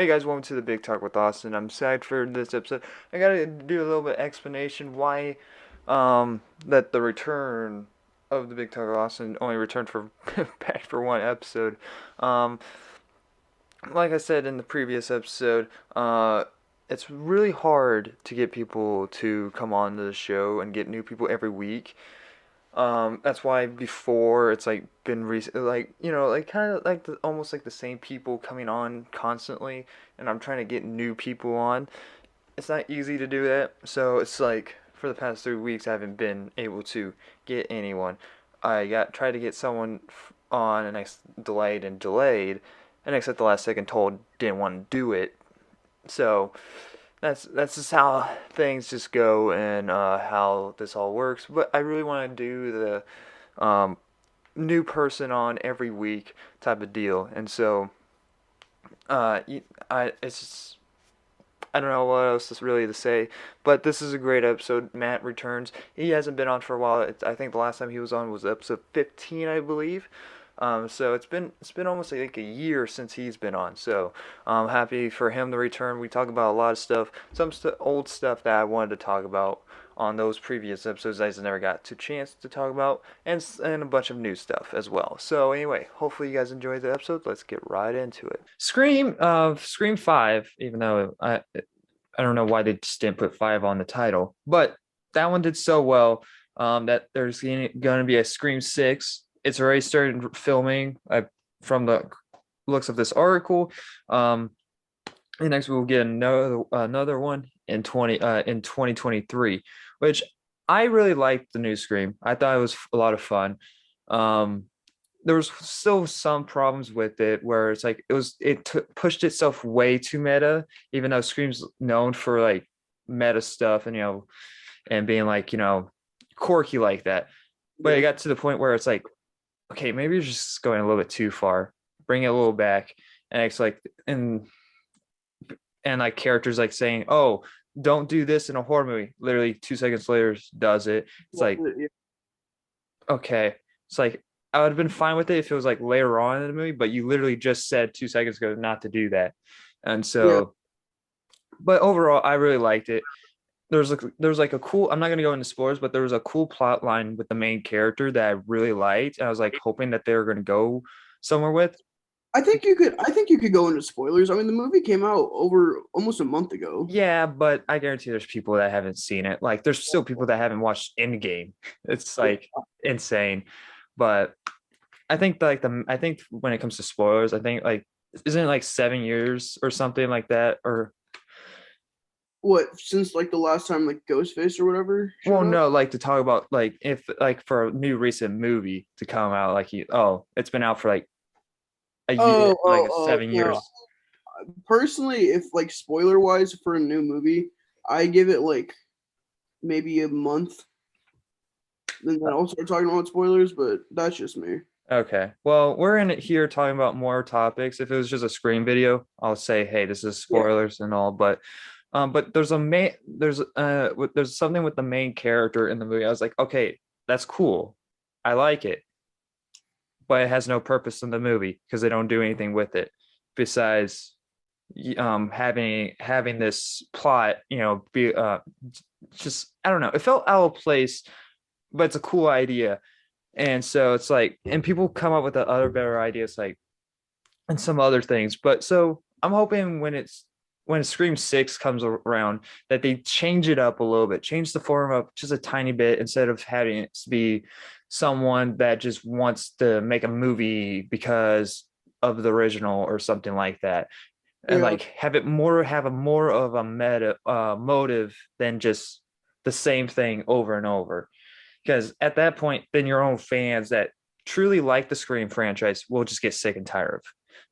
Hey guys, welcome to the Big Talk with Austin. I'm sad for this episode. I gotta do a little bit of explanation why that the return of the Big Talk with Austin only returned for back for one episode. Um like I said in the previous episode, it's really hard to get people to come on to the show and get new people every week. That's why before it's like been recent, like like kind of like almost like the same people coming on constantly, and I'm trying to get new people on. It's not easy to do that, so it's like for the past 3 weeks I haven't been able to get anyone. I got tried to get someone on, and I delayed, and I at the last second told didn't want to do it. So that's just how things just go and how this all works. But I really want to do the new person on every week type of deal, and so uh, I it's just, I don't know what else to really to say. But this is a great episode. Matt returns. He hasn't been on for a while. I think the last time he was on was episode 15, I believe. So it's been almost like a year since he's been on. So I'm happy for him to return. We talk about a lot of stuff, some old stuff that I wanted to talk about on those previous episodes I just never got to chance to talk about, and a bunch of new stuff as well. So anyway, hopefully you guys enjoyed the episode. Let's get right into it. Scream 5, even though I don't know why they just didn't put 5 on the title, but that one did so well that there's going to be a Scream 6. It's already started filming from the looks of this article. Um, and next we'll get another one in 2023, which I really liked the new Scream. I thought it was a lot of fun. Um, there was still some problems with it where it's like pushed itself way too meta, even though Scream's known for like meta stuff and and being like quirky like that. But it Yeah. got to the point where it's like, okay, maybe you're just going a little bit too far. Bring it a little back, and it's like and like characters like saying, "Oh, don't do this in a horror movie." Literally 2 seconds later, does it. It's like, Yeah. okay, it's like I would have been fine with it if it was like later on in the movie, but you literally just said 2 seconds ago not to do that, and Yeah. so. But overall, I really liked it. There was like a cool. I'm not gonna go into spoilers, but there was a cool plot line with the main character that I really liked, and I was like hoping that they were gonna go somewhere with. I think you could go into spoilers. I mean, the movie came out over almost a month ago. Yeah, but I guarantee there's people that haven't seen it. Like, there's still people that haven't watched Endgame. It's Yeah. like insane. But I think when it comes to spoilers, I think like isn't it like 7 years or something like that? Or What, since like the last time like Ghostface or whatever well, showed up? no, like to talk about like if like for a new recent movie to come out, like it's been out for like a year, like Oh, 7 years. no. Personally, if like spoiler wise for a new movie, I give it like maybe a month, then I'll start talking about spoilers, but that's just me. Okay. Well, we're in it here talking about more topics. If it was just a screen video, I'll say, hey, this is Yeah. spoilers and all. But there's something with the main character in the movie. I was like, okay, that's cool. I like it, but it has no purpose in the movie because they don't do anything with it besides having this plot, be just I don't know. It felt out of place, but it's a cool idea. And so it's like, and people come up with the other better ideas, like, and some other things. But so I'm hoping when Scream 6 comes around that they change it up a little bit, change the form up just a tiny bit instead of having it to be someone that just wants to make a movie because of the original or something like that. And Yeah. like have a more of a meta motive than just the same thing over and over, because at that point, then your own fans that truly like the Scream franchise will just get sick and tired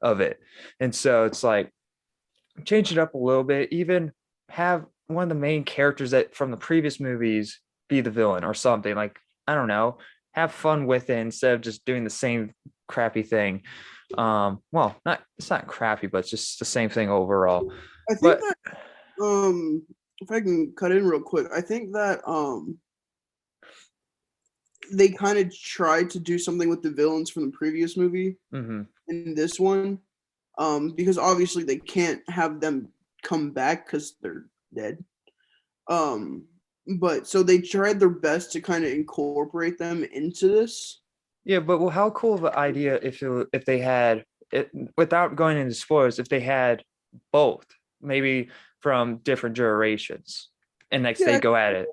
of it. And so it's like change it up a little bit, even have one of the main characters that from the previous movies be the villain or something. Like, I don't know, have fun with it instead of just doing the same crappy thing. Well, not it's not crappy, but it's just the same thing overall. I think But that if I can cut in real quick, I think that they kind of tried to do something with the villains from the previous movie mhm. in this one. because obviously they can't have them come back because they're dead. Um, but so they tried their best to kind of incorporate them into this. Yeah, but well, how cool of an idea if they had it without going into spoilers, if they had both, maybe from different generations, and next they Yeah, go at it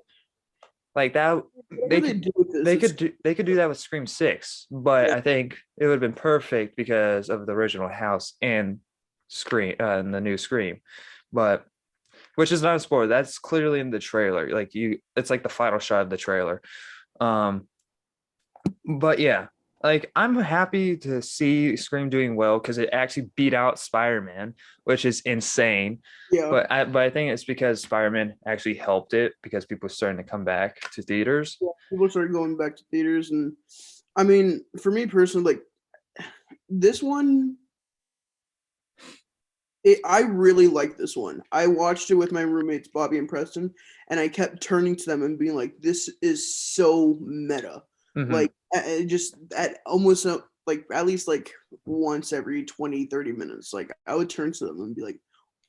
like that. whatever they do with this, it's They could do that with Scream 6, but yeah, I think it would have been perfect because of the original house and Scream and the new Scream, but which is not a spoiler. That's clearly in the trailer. Like it's like the final shot of the trailer. Um, but yeah, like I'm happy to see Scream doing well because it actually beat out Spider-Man, which is insane. yeah. But I think it's because Spider-Man actually helped it because people are starting to come back to theaters. Yeah, people started going back to theaters, and I mean, for me personally, like this one, I really like this one. I watched it with my roommates Bobby and Preston, and I kept turning to them and being like, "This is so meta." Hmm. Like, just at almost like at least like once every 20, 30 minutes, like I would turn to them and be like,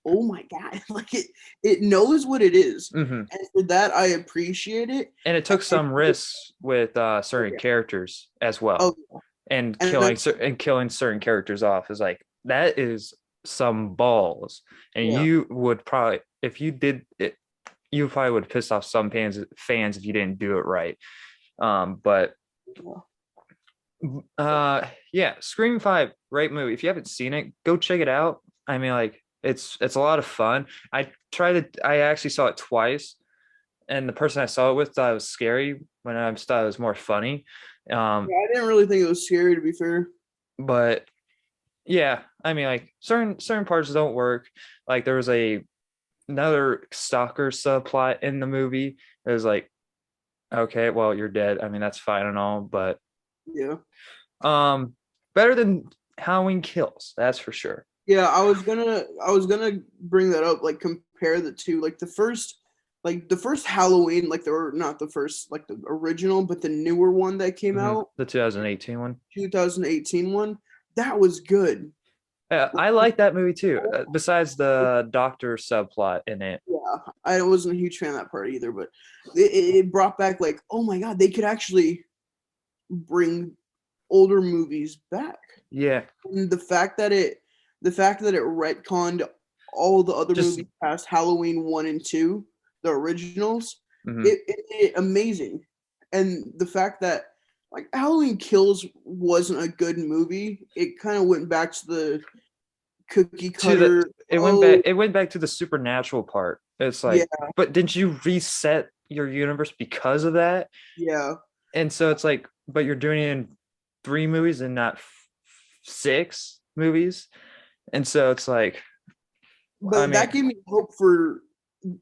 "Oh my god!" Like it knows what it is, Hmm. and for that I appreciate it. And it took some risks with certain characters as Oh, well, and and I, killing certain characters off is like that is some balls. And yeah. you would probably, if you did it, you probably would piss off some fans if you didn't do it right. But yeah, Scream 5, great movie. If you haven't seen it, go check it out. I mean, like it's a lot of fun. I actually saw it twice, and the person I saw it with thought it was scary when I thought it was more funny. Um, Yeah, I didn't really think it was scary, to be fair. but yeah, I mean, like certain parts don't work. Like there was another stalker subplot in the movie. It was like, okay, well, you're dead. I mean, that's fine and all, but Yeah. um, better than Halloween Kills, that's for sure. Yeah, I was gonna bring that up, like compare the two. Like the first Halloween, like the not the first, like the original, but the newer one that came Hmm. out, The 2018 one. 2018 one, that was good. I like that movie too. Besides the doctor subplot in it. Yeah, I wasn't a huge fan of that part either, but it brought back like, oh my god, they could actually bring older movies back. Yeah, And the fact that it retconned all the other just movies past Halloween 1 and 2, the originals, mhm. it made it amazing. And the fact that like Halloween Kills wasn't a good movie, it kind of went back to the cookie To the cutter. Oh it went back to the supernatural part. It's yeah, like, but didn't you reset your universe because of that? yeah. And so it's like, but you're doing it in three movies and not six movies. And so it's like, I But mean, that gave me hope for I'm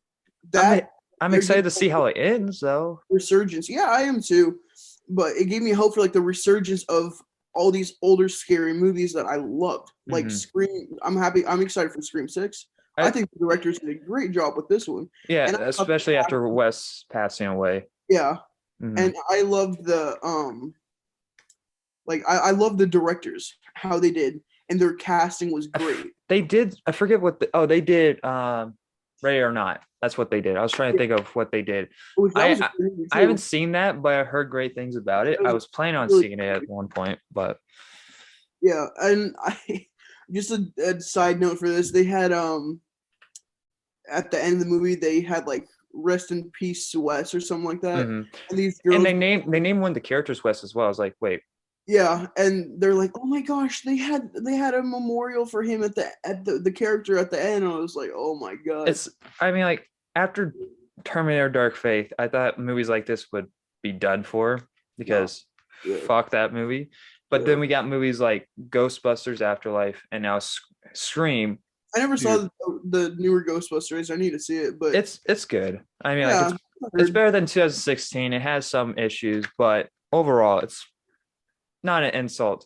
that. I'm They're excited getting to see how it ends though. resurgence. Yeah, I am too. But it gave me hope for like the resurgence of all these older scary movies that I loved. Like Hmm. Scream. I'm happy. I'm excited for Scream 6. I I think the directors did a great job with this one. Yeah, And I love the especially cast. after Wes passing away. Yeah. Hmm. And I loved the like I love the directors, how they did, and their casting was great. They did. I forget what. They did. Ready or Not. That's what they did. I was trying to Yeah, think of what they did. which that I was a I, great movie I haven't too. seen that, but I heard great things about it. That I was a was planning on really seeing it at one point, but yeah, and I just a side note for this, they had at the end of the movie they had like rest in peace Wes or something like that. hmm. And these And girls they named one of the characters West as well. I was like, wait, yeah, and they're like, "Oh my gosh, they had a memorial for him at the character at the end." And I was like, "Oh my god." it's. I mean, like after Terminator: Dark Fate, I thought movies like this would be done for No. because Yeah. fuck that movie. But Yeah. then we got movies like Ghostbusters Afterlife and now Scream. I never saw Dude, the newer Ghostbusters. I need to see it, but it's good. I mean, like yeah, I it's heard. better than 2016. It has some issues, but overall, it's not an insult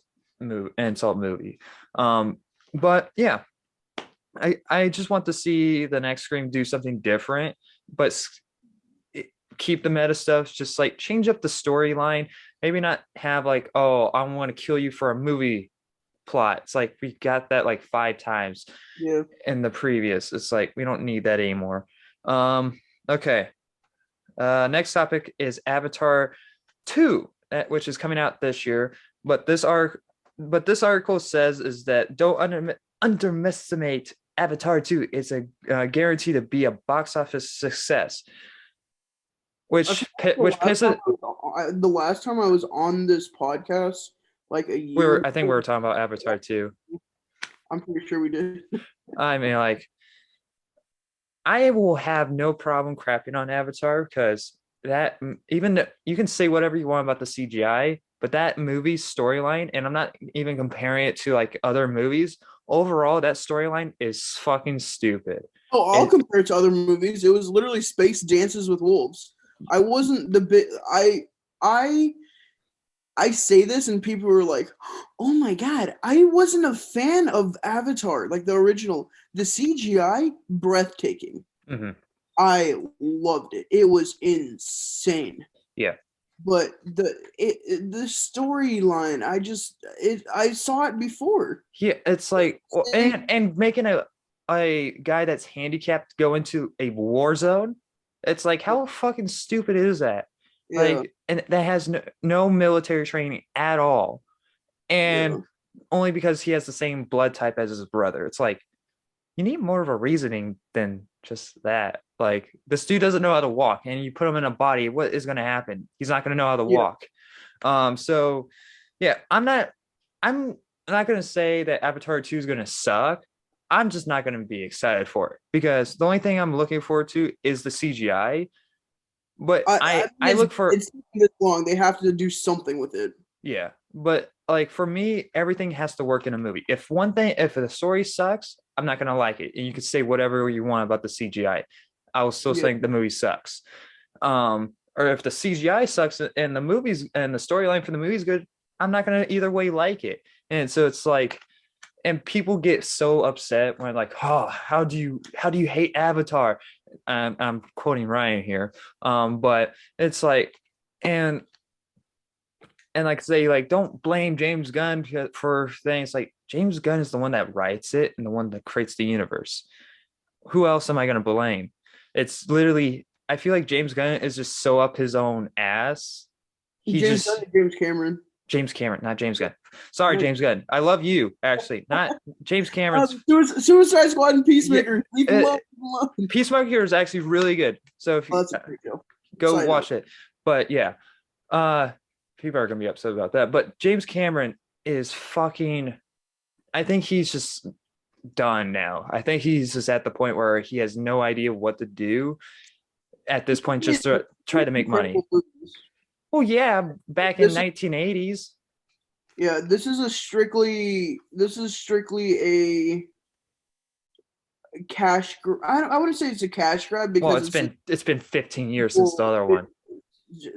movie. Um, but yeah, I just want to see the next Scream do something different, but keep the meta stuff. Just like change up the storyline. Maybe not have like, oh, I want to kill you for a movie plot. It's like we got that like 5 times Yeah. in the previous. It's like we don't need that anymore. Okay. Next topic is Avatar 2, which is coming out this year. But this article says is that don't underestimate Avatar 2. It's a guarantee to be a box office success, I which pisses. the last time I was on this podcast, like a year I think we ago, were talking about Avatar 2. I'm pretty sure we did. I mean, like, I will have no problem crapping on Avatar because you can say whatever you want about the CGI, but that movie's storyline, and I'm not even comparing it to like other movies. Overall, that storyline is fucking stupid. Oh, I'll And compare it to other movies. It was literally Space Dances with Wolves. I wasn't the bit. I I say this and people were like, "Oh my god, I wasn't a fan of Avatar, like the original. The CGI breathtaking. mhm, I loved it. It was insane. yeah, But the storyline, I saw it before. yeah, it's like and making a guy that's handicapped go into a war zone. It's like how fucking stupid is that? Yeah, Like, and that has no military training at all, yeah, and only because he has the same blood type as his brother. It's like you need more of a reasoning than just that. Like this dude doesn't know how to walk, and you put him in a body, what is going to happen? He's not going to know how to yeah. walk. So yeah, I'm not going to say that Avatar 2 is going to suck. I'm just not going to be excited for it because the only thing I'm looking forward to is the CGI. But I I think look for it's this long. They have to do something with it. yeah, but like for me, everything has to work in a movie. If the story sucks, I'm not gonna like it. And you can say whatever you want about the CGI. I will still Yeah, think the movie sucks. Or if the CGI sucks and the movies and the storyline for the movie is good, I'm not gonna either way like it. And so it's like, and people get so upset when like, oh, how do you hate Avatar? I'm quoting Ryan here. But it's like, and like say like don't blame James Gunn for things like James Gunn is the one that writes it and the one that creates the universe. Who else am I going to blame? It's literally I feel like James Gunn is just so up his own ass. He James Gunn just and James Cameron. James Cameron, not James Gunn. Sorry, James Gunn. I love you, actually. Not James Cameron's. Suicide Squad and Yeah, Peacemaker. Leave him uh, alone. Leave him alone. Peacemaker is actually really good. So if Oh, you that's a great deal. go Side note. watch it, but yeah, uh, people are gonna be upset about that. But James Cameron is fucking. I think he's just done now. I think he's just at the point where he has no idea what to do at this point, just to try to make money. Incredible movies. Well, yeah, back in This, 1980s. yeah, this is strictly a cash. I wouldn't say it's a cash grab Well, because it's been 15 years since the other one.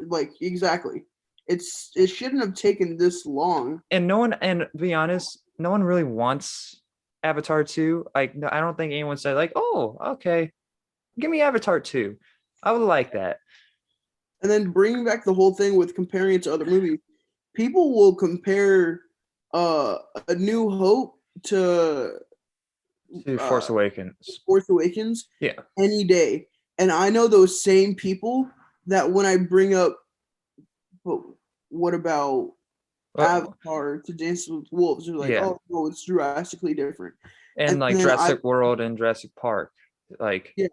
like exactly. It shouldn't have taken this long. And no one, and to be honest, no one really wants Avatar 2. Like, no, I don't think anyone said like, "Oh, okay, give me Avatar 2." I would like that. And then bringing back the whole thing with comparing it to other movies, people will compare uh, A New Hope to To uh, Force Awakens. Force Awakens Yeah. any day. And I know those same people that when I bring up, but what about Well, Avatar to Dance with Wolves, they're like, yeah. oh no, it's drastically different. And And like then Jurassic World and Jurassic Park. Like, yeah,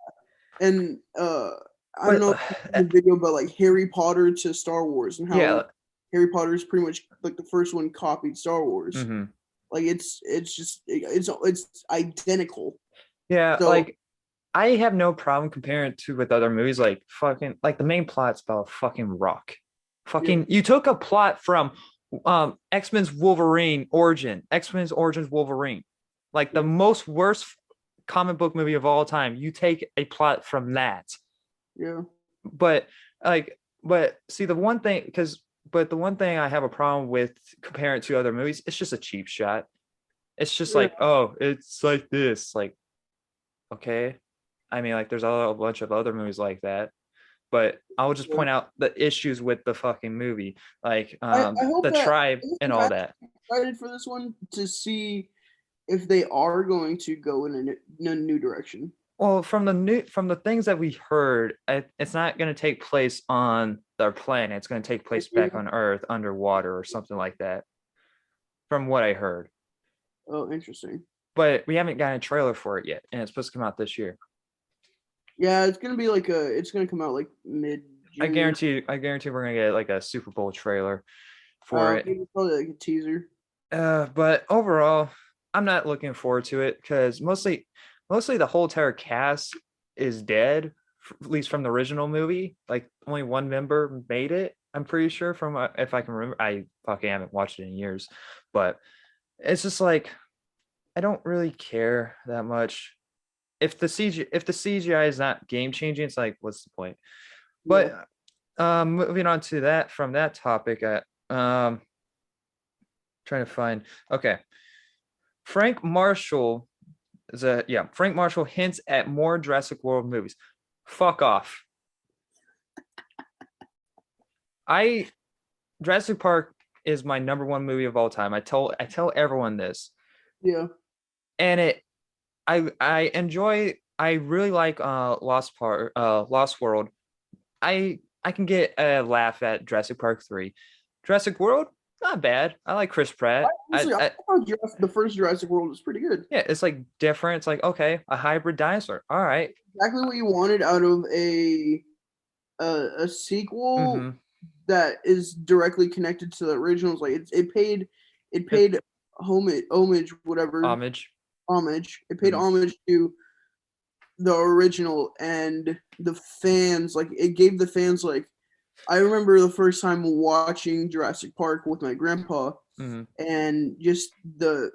and I don't but know if the video about like Harry Potter to Star Wars and how yeah. Harry Potter is pretty much like the first one copied Star Wars. Hmm. Like it's identical. Yeah, So like I have no problem comparing it to with other movies like fucking like the main plot's about fucking rock. yeah, Fucking you took a plot from X-Men's Wolverine origin, X-Men's Origins Wolverine. Like the yeah, most worst comic book movie of all time. You take a plot from that. yeah, But but see the one thing the one thing I have a problem with comparing it to other movies, it's just a cheap shot. It's just yeah. like, oh, it's like this. Like, okay. I mean, like there's a bunch of other movies like that. but I'll just Yeah. point out the issues with the fucking movie, like I hope the that tribe and I'm all that. excited for this one to see if they are going to go in a new direction. Well, from the things that we heard, it's not going to take place on their planet. It's going to take place back Yeah. on Earth, underwater, or something like that. From what I heard, Oh, interesting. but we haven't gotten a trailer for it yet, and it's supposed to come out this year. Yeah, it's gonna be like it's gonna come out like mid June. I guarantee we're gonna get like a Super Bowl trailer for it. Maybe probably like a teaser. But overall, I'm not looking forward to it because mostly the whole entire cast is dead, at least from the original movie. Like only one member made it. I'm pretty sure from if I can remember. I fucking haven't watched it in years, but it's just like I don't really care that much. If the CGI is not game changing, it's like what's the point? Yeah. But moving on to that from that topic, trying to find okay. Frank Marshall Frank Marshall hints at more Jurassic World movies. Fuck off. I Jurassic Park is my number one movie of all time. I tell everyone this. Yeah. And I really like Lost World. I can get a laugh at Jurassic Park 3. Jurassic World, not bad. I like Chris Pratt. Honestly, I thought the first Jurassic World was pretty good. Yeah, it's like different. It's like okay, a hybrid dinosaur. All right. Exactly what you wanted out of a sequel Mm-hmm. that is directly connected to the originals. Like it paid homage whatever Homage. homage. It paid Mhm. homage to the original and the fans. Like it gave the fans like I remember the first time watching Jurassic Park with my grandpa Mhm. and just the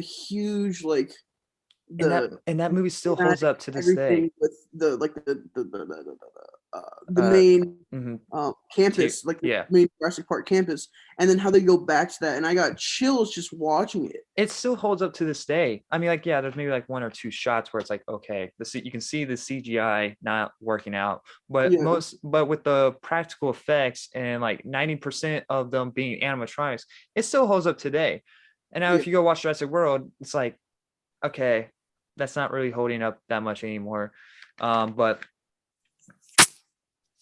huge like the And that movie still holds thematic up to this day. everything with the like the Uh, main mhm. campus, like the Yeah, main Jurassic Park campus, and then how they go back to that, and I got chills just watching it. it still holds up to this day. I mean, like, yeah, there's maybe like one or two shots where it's like, okay, you can see the CGI not working out, Yeah, but with the practical effects and like 90% of them being animatronics, it still holds up today. And now, yeah, if you go watch Jurassic World, it's like, okay, that's not really holding up that much anymore. But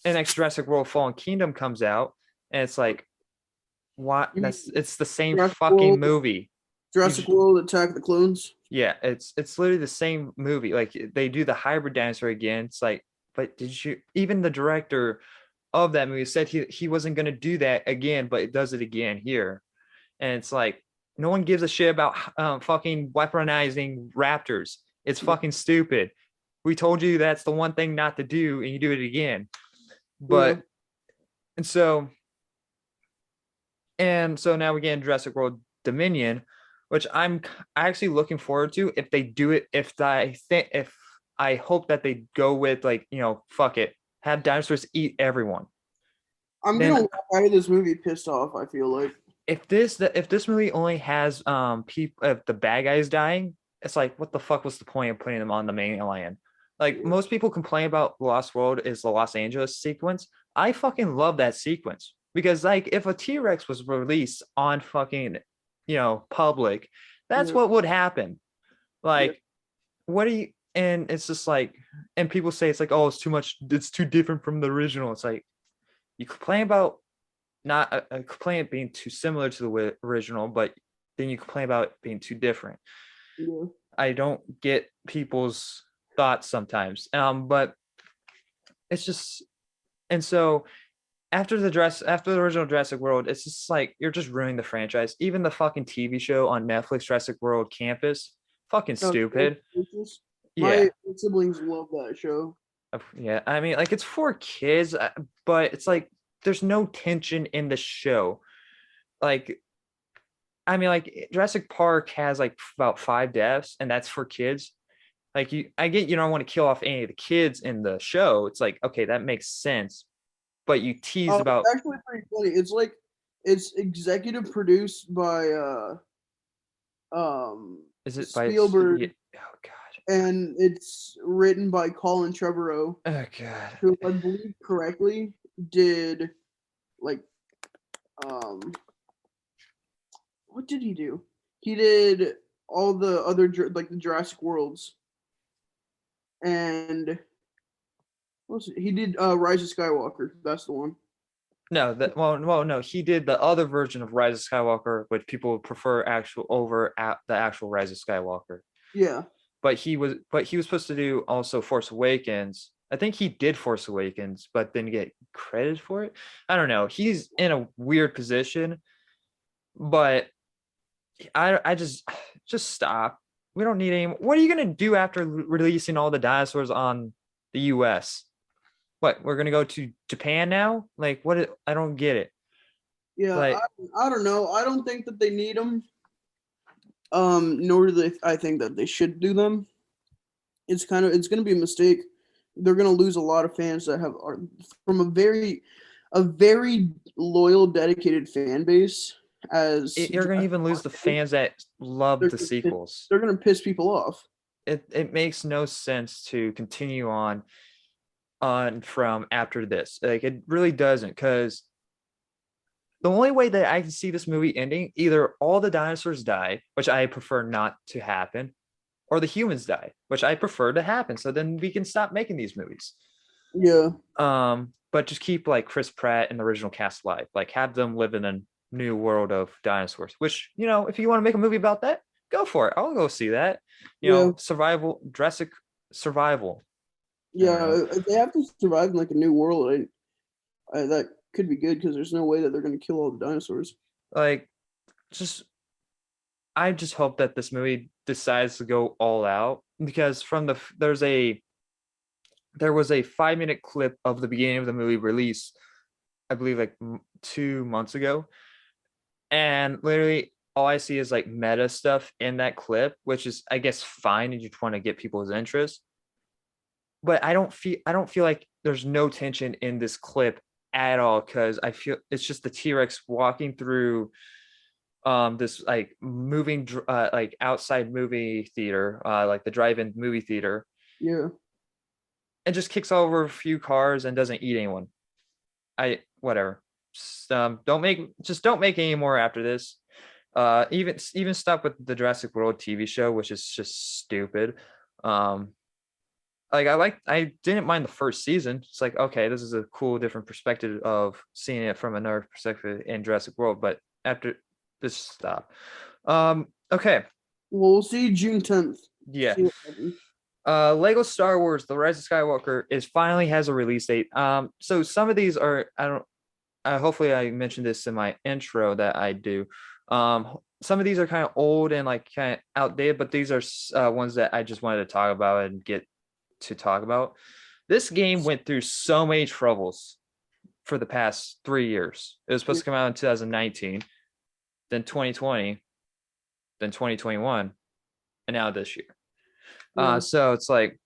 the next Jurassic World Fallen Kingdom comes out, and it's like, what? you mean It's the same Jurassic fucking World, movie. You Jurassic just, World, Attack of the Clones? yeah, it's literally the same movie. Like they do the hybrid dinosaur again. It's like, but did you? Even the director of that movie said he wasn't gonna do that again, but it does it again here, and it's like no one gives a shit about fucking weaponizing raptors. It's Yeah, fucking stupid. We told you that's the one thing not to do, and you do it again. yeah. But and so And so now we get in Jurassic World Dominion, which I'm actually looking forward to if they do it. If I hope that they go with like fuck it, have dinosaurs eat everyone. I'm gonna Then walk out of this movie pissed off. I feel like. if this movie only has people if the bad guys dying, it's like what the fuck was the point of putting them on the mainland? Like Yeah, most people complain about Lost World is the Los Angeles sequence. I fucking love that sequence because like if a T-Rex was released on fucking public, that's yeah, what would happen. yeah, Like what do you and it's just like and people say it's like oh it's too much it's too different from the original. It's like you complain about not complain it being too similar to the original, but then you complain about it being too different. yeah. I don't get people's thoughts sometimes. But it's just and so after the original Jurassic World, it's just like you're just ruining the franchise. Even the fucking TV show on Netflix, Jurassic World Campus, fucking No, stupid. my Yeah. siblings love that show. Yeah. I mean, like it's for kids, but it's like there's no tension in the show. Like I mean, like Jurassic Park has like about 5 deaths, and that's for kids. Like I get you don't want to kill off any of the kids in the show. It's like okay, that makes sense. But you teased about It's actually pretty funny. It's like it's executive produced by is it by yeah, Spielberg. oh god and it's written by Colin Trevorrow, Oh god. who I believe correctly did like um what did he do? He did all the other like the Jurassic Worlds, and what was it? He did Rise of Skywalker. That's the one. No, no. He did the other version of Rise of Skywalker, which people prefer actual over at the actual Rise of Skywalker. Yeah, But he was supposed to do also Force Awakens. I think he did Force Awakens, but didn't get credit for it. I don't know. He's in a weird position, but I just stop. We don't need any. What are you gonna do after releasing all the dinosaurs on the U.S.? What, we're gonna go to Japan now? Like, what? I don't get it. yeah. Like, I don't know. I don't think that they need them. Nor do I think that they should do them. It's gonna be a mistake. They're gonna lose a lot of fans that are from a very loyal, dedicated fan base. As you're gonna even lose the fans that love they're the gonna sequels. they're gonna piss people off. It makes no sense to continue on from after this. Like, it really doesn't, because the only way that I can see this movie ending, either all the dinosaurs die, which I prefer not to happen, or the humans die, which I prefer to happen. So then we can stop making these movies. Yeah, But just keep like Chris Pratt and the original cast alive. Like, have them live in a new world of dinosaurs. Which, if you want to make a movie about that, go for it. I'll go see that. yeah, Survival, Jurassic survival. I don't yeah. know. If they have to survive in like a new world, that could be good because there's no way that they're gonna kill all the dinosaurs. Like, just I just hope that this movie decides to go all out, because there was a 5 minute clip of the beginning of the movie released, I believe, like 2 months ago, and literally all I see is like meta stuff in that clip, which is, I guess, fine if you just want to get people's interest. But I don't feel like there's no tension in this clip at all, because I feel it's just the T-Rex walking through this like moving like outside movie theater, like the drive-in movie theater, Yeah, and just kicks over a few cars and doesn't eat anyone. I whatever. Don't make any more after this. Even stop with the Jurassic World TV show, which is just stupid. Um, I didn't mind the first season. It's like, okay, this is a cool different perspective of seeing it from another perspective in Jurassic World, but after this, stop. Okay. well, we'll see June 10th. Yeah. See what happens. Lego Star Wars The Rise of Skywalker is finally has a release date. So some of these are, I don't hopefully I mentioned this in my intro that I do. Some of these are kind of old and like kind of outdated, but these are ones that I just wanted to talk about and get to talk about. This game went through so many troubles for the past 3 years. It was supposed Yeah, to come out in 2019, then 2020, then 2021, and now this year. yeah, So it's like,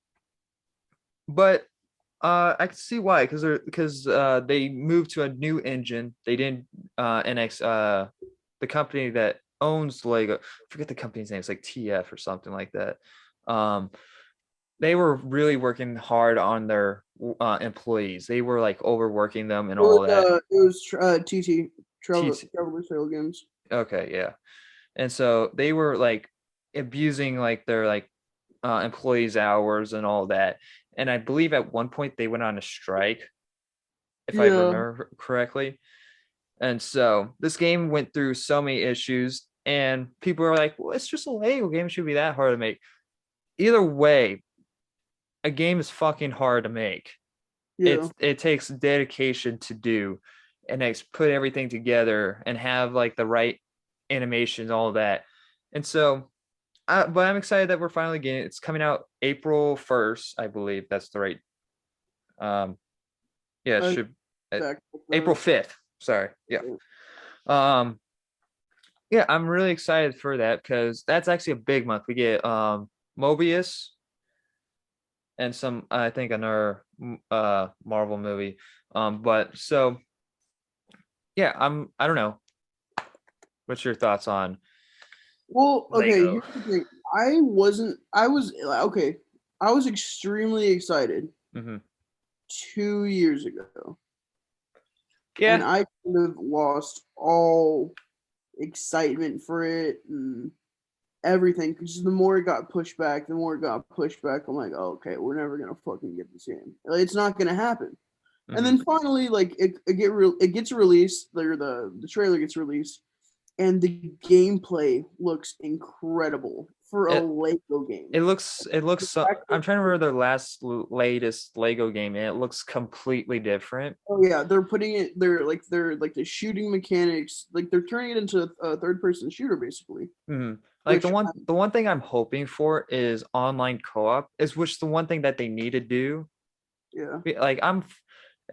but I can see why, because they moved to a new engine. They didn't NX the company that owns Lego. I forget the company's name. It's like TF or something like that. Um, they were really working hard on their employees. They were like overworking them and all that. it was TT TT, Traveler Trail Games. okay, yeah. And so they were like abusing like their like employees' hours and all that. And I believe at one point they went on a strike, if I Yeah, remember correctly. And so this game went through so many issues, and people are like, well, it's just a Lego game. It should be that hard to make. Either way, a game is fucking hard to make. yeah. It takes dedication to do, and it's put everything together and have like the right animation, all that. And so, but I'm excited that we're finally getting it. It's coming out April 1st, I believe. That's the right. Um, yeah, it I should. back April 5th. Sorry. Yeah. Um, yeah, I'm really excited for that, because that's actually a big month. We get Mobius and some, I think, another Marvel movie. But so yeah, I don't know. What's your thoughts on Well, okay. Lego? Here's the thing. I wasn't. I was okay. I was extremely excited Hmm. 2 years ago, and Yeah, I kind of lost all excitement for it and everything because the more it got pushed back, the more it got pushed back. I'm like, oh, okay, we're never gonna fucking get this game. Like, it's not gonna happen. And hmm then finally, like it gets released. The trailer gets released, and the gameplay looks incredible for a it Lego game. it looks The so, fact I'm that trying to remember their latest Lego game, and it looks completely different. oh yeah, they're putting it. They're like the shooting mechanics. Like they're turning it into a third person shooter basically. Hmm. Like the Which one the one thing I'm hoping for is online co-op, is which the one thing that they need to do. yeah, Like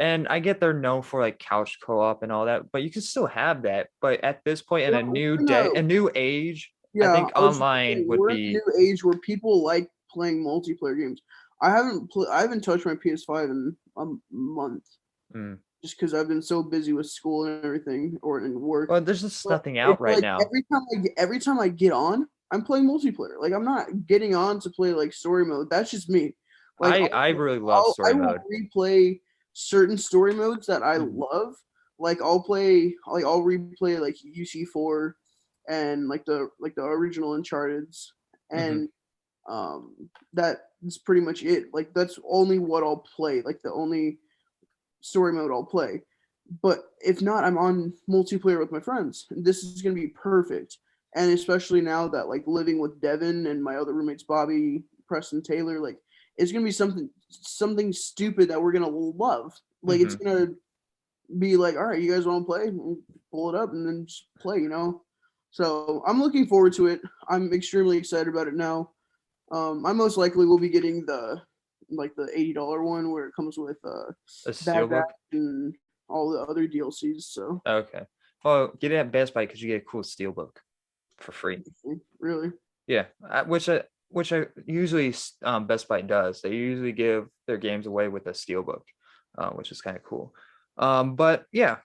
and I get they're known for like couch co-op and all that, but you can still have that. But at this point in yeah, a new we're in day, a a new age, I yeah. think I was just gonna online say would we're in a be. new age where people like playing multiplayer games. I haven't touched my PS5 in a month Mm. just because I've been so busy with school and everything or in work. Well, there's just But nothing out it's right like now. every time I get on, I'm playing multiplayer. Like I'm not getting on to play like story mode. That's just me. Like I really love I story will mode. replay certain story modes that I Mhm. love. I'll replay like UC4 and like the original Uncharted's Mhm. and that is pretty much it. Like that's only what I'll play. Like the only story mode I'll play. But if not, I'm on multiplayer with my friends. This is gonna be perfect. And especially now that like living with Devin and my other roommates Bobby, Preston, Taylor, like it's gonna be something stupid that we're gonna love. Like it's Mhm. gonna be like, all right, you guys want to play? Pull it up and then just play. So I'm looking forward to it. I'm extremely excited about it now. I most likely will be getting the $80 one where it comes with A Baghdad steelbook. and all the other DLCs. So Okay. Well, get it at Best Buy because you get a cool steelbook for free. really, Yeah, which I usually Best Buy does. They usually give their games away with a steelbook, which is kind of cool. But yeah,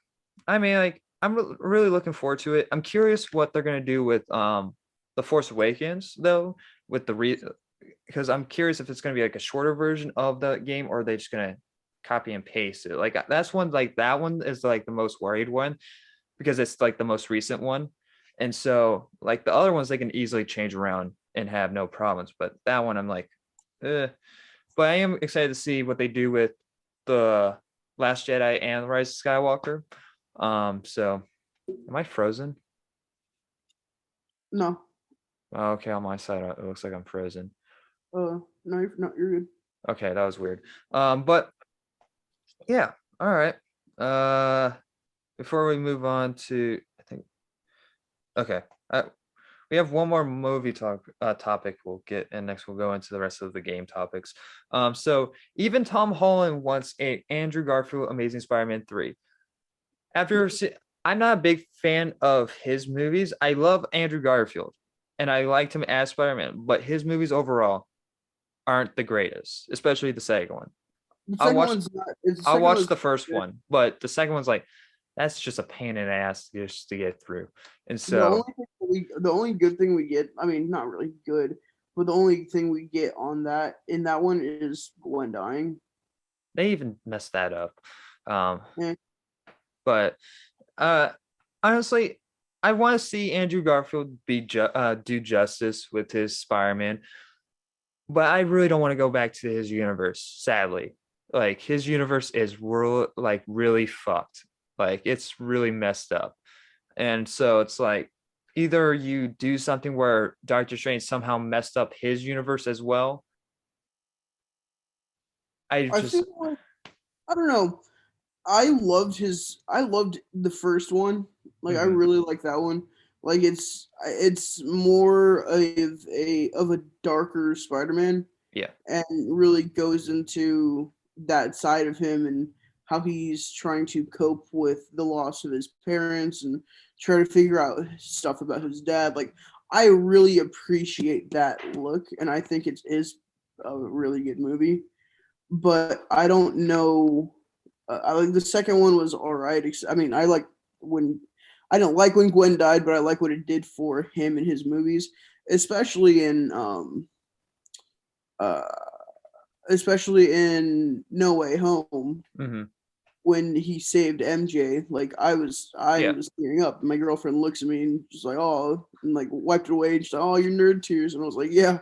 I mean, like really looking forward to it. I'm curious what they're gonna do with the Force Awakens though, with because I'm curious if it's gonna be like a shorter version of the game or are they just gonna copy and paste it. Like that's one like that one is like the most worried one because it's like the most recent one. And so like the other ones they can easily change around and have no problems. But that one I'm like, eh. But I am excited to see what they do with the Last Jedi and Rise of Skywalker. So am I frozen? no, Oh, okay, on my side it looks like I'm frozen. no, you're good. Okay, that was weird. But yeah, all right. Uh before we move on to I think okay. We have one more movie topic we'll get, and next we'll go into the rest of the game topics. So even Tom Holland wants a Andrew Garfield Amazing Spider-Man 3. After I'm not a big fan of his movies. I love Andrew Garfield, and I liked him as Spider-Man, but his movies overall aren't the greatest, especially the second one. The I second watched one's not. It's the I second watched one's the first one, but the second one's like that's just a pain in the ass just to get through. And so the only good thing we get. I mean, not really good, but the only thing we get on that in that one is Gwen dying. they even messed that up. Um, Eh, but uh, honestly, I want to see Andrew Garfield do justice with his Spider-Man, but I really don't want to go back to his universe. Sadly, like his universe is really fucked. Like it's really messed up, and so it's like either you do something where Doctor Strange somehow messed up his universe as well. I I just feel like I don't know. I loved the first one. Like I mhm, really like that one. Like it's more of a darker Spider-Man yeah. and really goes into that side of him and how he's trying to cope with the loss of his parents and try to figure out stuff about his dad. Like I really appreciate that look and I think it is a really good movie. But I don't know I like the second one was all right. I mean, when I don't like when Gwen died, but I like what it did for him and his movies. especially in uh especially in No Way Home Mm-hmm. when he saved MJ. Like I Yeah. was tearing up. My girlfriend looks at me and just like, oh, and like wiped it away and she's like, oh, your nerd tears. And I was like, yeah,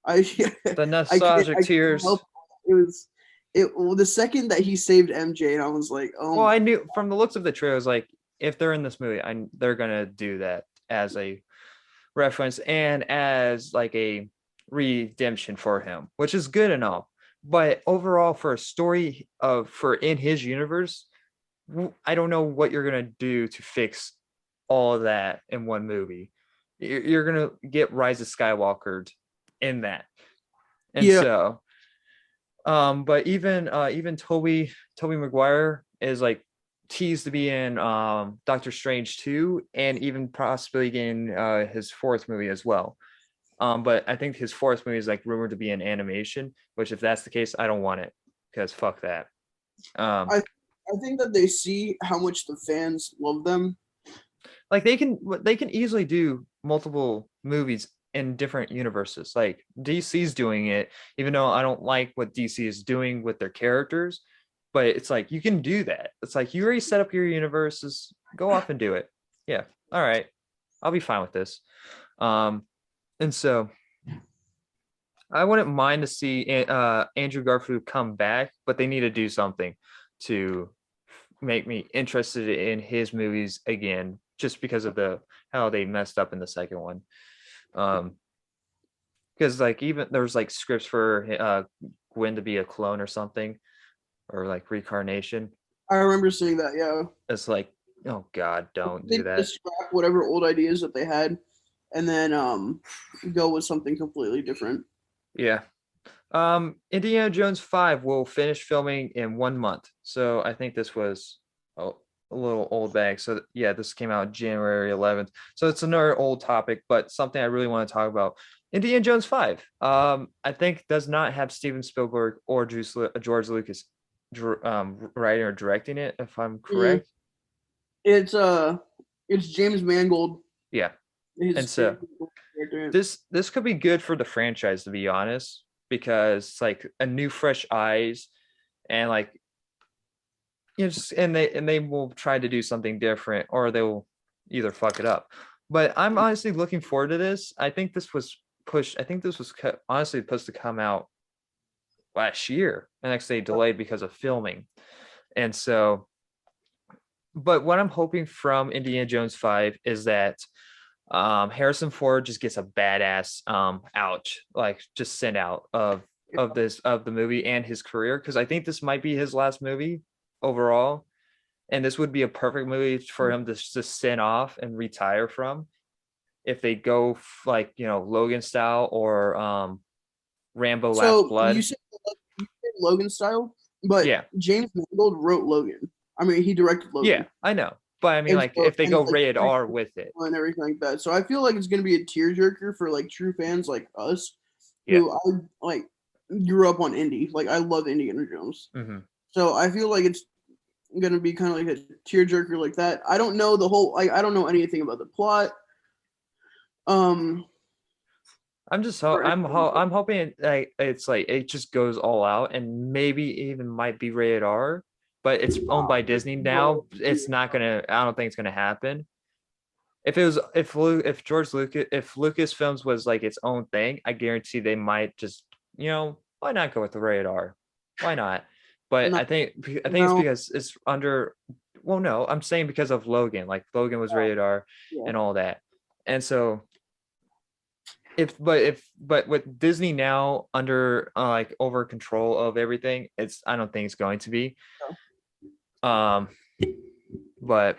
I The I nostalgic can't tears. help it. It was it well, the second that he saved MJ, and I was like, oh Well, my I knew from the looks of the trailers, like if they're in this movie, they're gonna do that as a reference and as like a redemption for him, which is good and all. But overall, for a story of for in his universe, I don't know what you're gonna do to fix all of that in one movie. You're gonna get Rise of Skywalker in that, and yeah. so, but even Toby Maguire is like teased to be in Doctor Strange 2 and even possibly getting his fourth movie as well. But I think his fourth movie is like rumored to be in animation, which if that's the case, I don't want it because fuck that. Um, I I think that they see how much the fans love them. like they can easily do multiple movies in different universes. Like DC's doing it, even though I don't like what DC is doing with their characters, but it's like you can do that. It's like you already set up your universes, go off and do it. Yeah. All right. I'll be fine with this. Um, and so I wouldn't mind to see Andrew Garfield come back, but they need to do something to make me interested in his movies again, just because of the how they messed up in the second one. Um, because like even there's like scripts for Gwen to be a clone or something, or like reincarnation. I remember seeing that. Yeah, It's like, oh God, don't they do need to that. scrap whatever old ideas that they had, and then go with something completely different. Yeah. Indiana Jones 5 will finish filming in 1 month. So I think this was oh, a little old bag. So yeah, this came out January 11th. So it's another old topic, but something I really want to talk about. Indiana Jones 5. I think does not have Steven Spielberg or George Lucas writing or directing it, if I'm Mm. correct. It's it's James Mangold. Yeah. And His so character. this could be good for the franchise, to be honest, because it's like a new fresh eyes and like you know, just, and they will try to do something different or they will either fuck it up. But I'm honestly looking forward to this. I think this was pushed. I think this was honestly supposed to come out last year, and actually delayed because of filming. And so, but what I'm hoping from Indiana Jones 5 is that Harrison Ford just gets a badass ouch, like just sent out of this of the movie and his career, because I think this might be his last movie overall, and this would be a perfect movie for him to just send off and retire from if they go like Logan style or Rambo Last So Blood. you said Logan style, but Yeah, James Mangold wrote Logan. I mean, he directed yeah, Logan, I know, but I mean and like so if they and go like rated R with it. and everything like that. So I feel like it's gonna be a tearjerker for like true fans like us, Yeah. who I like grew up on indie. Like I love Indiana Jones. Hmm. So I feel like it's gonna be kind of like a tearjerker like that. I don't know the whole like I don't know anything about the plot. Um, or anything. I'm hoping like it's like it just goes all out and maybe even might be rated R, but it's owned by Disney now. It's not gonna. I don't think it's gonna happen. If it was if George Lucas if Lucasfilms was like its own thing, I guarantee they might just why not go with the rated R? Why not? But No, I think it's no, because it's under. Well, no, I'm saying because of Logan. Like Logan was rated R yeah. and all that, and so but with Disney now under like over control of everything, I don't think it's going to be. Um, but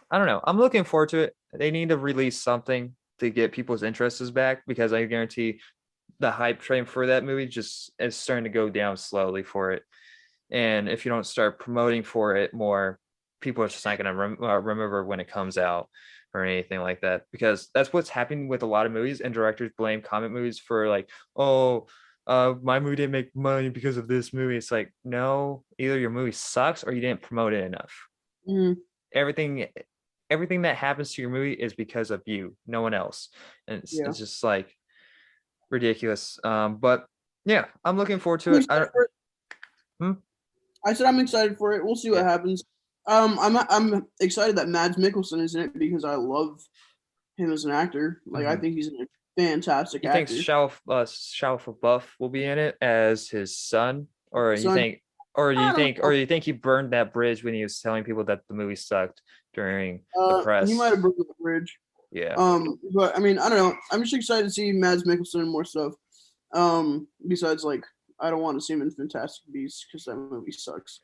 I don't know. I'm looking forward to it. They need to release something to get people's interests back because I guarantee the hype train for that movie just is starting to go down slowly for it. And if you don't start promoting for it more, people are just not going to remember when it comes out or anything like that, because that's what's happening with a lot of movies, and directors blame comic movies for like, oh, my movie didn't make money because of this movie. It's like, no, either your movie sucks or you didn't promote it enough. Mm. Everything everything that happens to your movie is because of you, no one else. And Yeah. it's just like ridiculous. But yeah, I'm looking forward to I'm it. excited for it. Hmm? I said I'm excited for it. We'll see what Yeah. happens. I'm excited that Mads Mikkelsen is in it because I love him as an actor. Like I Hmm. think he's a fantastic You think actor. Shia LaBeouf will be in it as his son, or you Son, think, or do you I don't think, or know. you think he burned that bridge when he was telling people that the movie sucked during the He might have press? broken the bridge. Yeah. But I mean, I don't know. I'm just excited to see Mads Mikkelsen and more stuff. Besides, like, I don't want to see him in Fantastic Beasts because that movie sucks.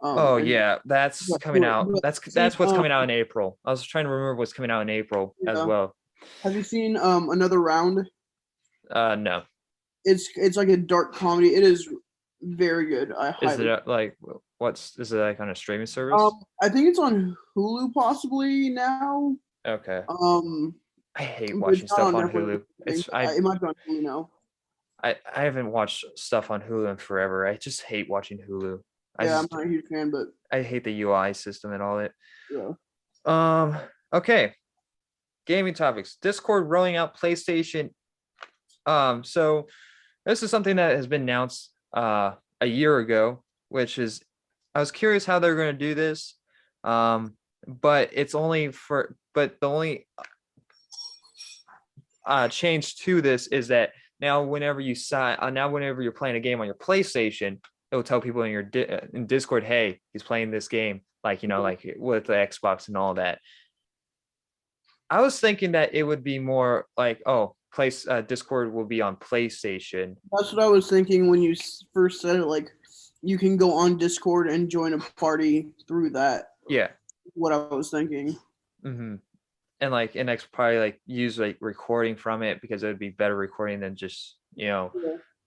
Oh And yeah, that's coming out. but seen, That's what's coming out in April. I was trying to remember what's coming out in April as yeah. well. Have you seen Another Round? No. It's like a dark comedy. It is very good. I Is it highly. like what's is it like on a streaming service? I think it's on Hulu possibly now. Okay. Um, I hate but it's watching not stuff on on Netflix. Hulu. I think it might be on Hulu now. I haven't watched stuff on Hulu in forever. I just hate watching Hulu. Yeah, I'm not a huge fan, but I hate the UI system and all that. yeah. Um okay. Gaming topics. Discord rolling out PlayStation. So this is something that has been announced a year ago, which is I was curious how they're going to do this. But the only change to this is that now whenever you're playing a game on your PlayStation, it will tell people in your in Discord, hey, he's playing this game, like like with the Xbox and all that. I was thinking that it would be more like, oh, place Discord will be on PlayStation. That's what I was thinking when you first said it. Like, you can go on Discord and join a party through that. Yeah. What I was thinking. Hmm. And like and X probably like use like recording from it because it would be better recording than just Yeah.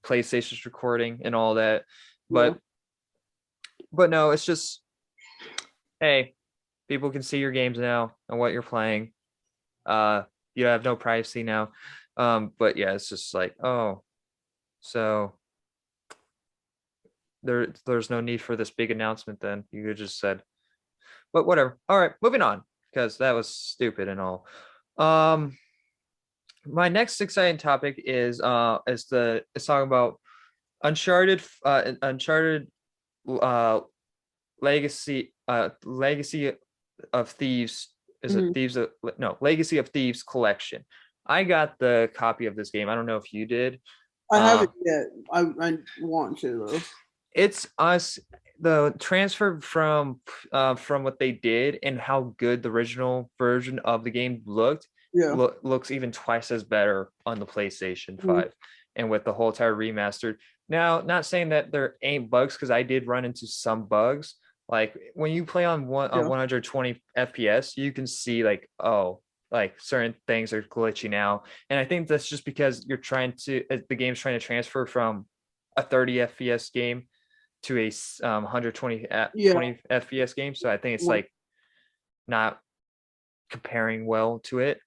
PlayStation's recording and all that. Yeah. But no, it's just, hey, people can see your games now and what you're playing. Uh, you have no privacy now. But yeah, it's just like, oh, so there's no need for this big announcement then. You could just said, but whatever. All right, moving on, because that was stupid and all. Um, my next exciting topic is talking about Uncharted uh Legacy of Thieves. Is it Mhm. Thieves of, no, Legacy of Thieves collection. I got the copy of this game. I don't know if you did. I uh haven't yet. I want to though. it's us the transfer from what they did and how good the original version of the game Yeah. looks even twice as better on the PlayStation Mhm. 5 and with the whole entire remastered. Now, not saying that there ain't bugs because I did run into some bugs. Like when you play on 120 FPS, you can see like, oh, like certain things are glitching out. And I think that's just because the game's trying to transfer from a 30 FPS game to a 120 Yeah. 20 FPS game. So I think it's One- like not comparing well to it.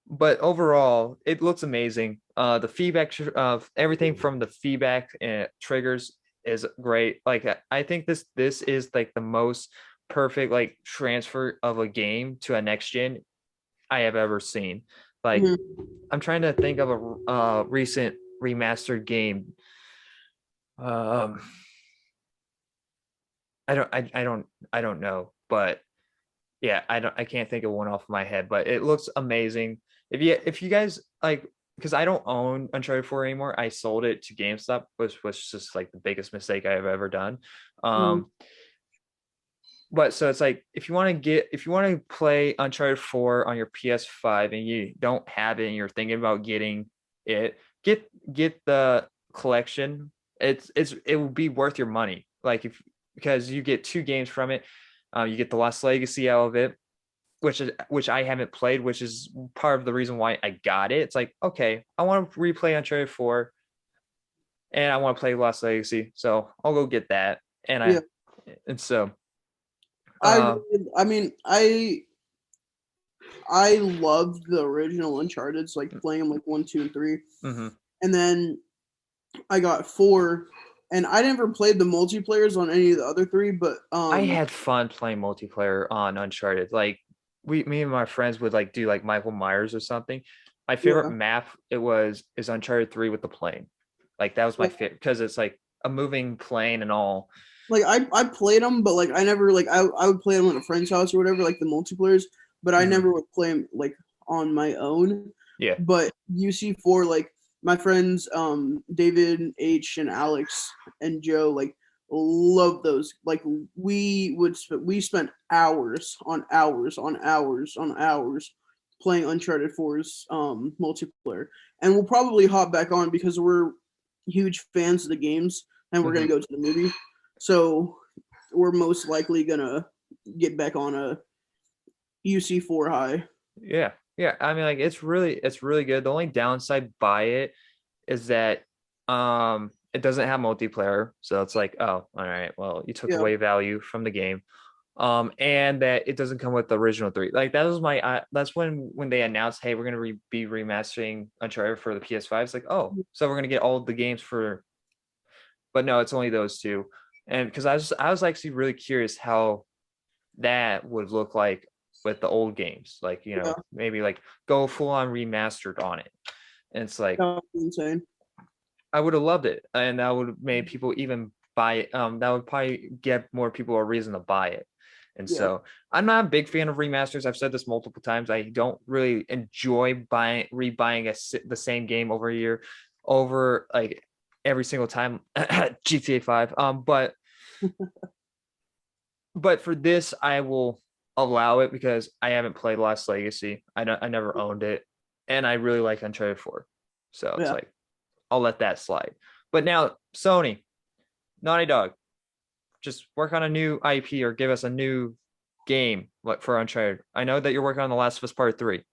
But overall, it looks amazing. The feedback of everything from the feedback triggers is great. Like I think this is like the most perfect like transfer of a game to a next gen I have ever seen. Like mhm. I'm trying to think of a recent remastered game. Um, I don't know, but yeah, I can't think of one off my head, but it looks amazing. If you guys like, because I don't own Uncharted 4 anymore, I sold it to GameStop, which was just like the biggest mistake I have ever done. Mhm. But so it's like if you want to play Uncharted 4 on your PS5 and you don't have it and you're thinking about getting it, get the collection. It will be worth your money. Like if because you get two games from it. You get the Lost Legacy out of it, which I haven't played, which is part of the reason why I got it. It's like, okay, I want to replay Uncharted 4 and I want to play Lost Legacy, so I'll go get that. Yeah. And so I uh really, I mean, I loved the original Uncharted, so like playing them like 1, 2, and 3, mhm. and then I got 4, and I never played the multiplayers on any of the other 3, but I had fun playing multiplayer on Uncharted. Like me and my friends would like do like Michael Myers or something. My favorite Yeah. map is Uncharted 3 with the plane. Like that was my favorite because it's like a moving plane and all. Like I played them, but like I never like I would play them at a friend's house or whatever, like the multiplayers. But I Mhm. never would play them like on my own. Yeah. But UC4, like my friends, David H and Alex and Joe, like love those. Like we spent hours on hours on hours on hours playing Uncharted 4's multiplayer, and we'll probably hop back on because we're huge fans of the games, and we're gonna Mhm. go to the movie. So we're most likely gonna get back on a UC4 high. Yeah. Yeah. I mean, like it's really good. The only downside by it is that it doesn't have multiplayer. So it's like, oh, all right, well, you took Yeah, away value from the game. And that it doesn't come with the original three. Like that was my that's when they announced, hey, we're gonna be remastering Uncharted for the PS5. It's like, oh, so we're gonna get all the games for, but no, it's only those two. And because I was actually really curious how that would look like with the old games, like yeah, maybe like go full on remastered on it. And it's like that was insane. I would have loved it, and that would have made people even buy it. That would probably get more people a reason to buy it. And Yeah, so I'm not a big fan of remasters. I've said this multiple times. I don't really enjoy rebuying the same game over a year, over like every single time. GTA 5. But for this, I will allow it because I haven't played Lost Legacy. I never owned it, and I really like Uncharted 4. So it's yeah. like I'll let that slide. But now, Sony, Naughty Dog, just work on a new IP or give us a new game like for Uncharted. I know that you're working on The Last of Us Part 3.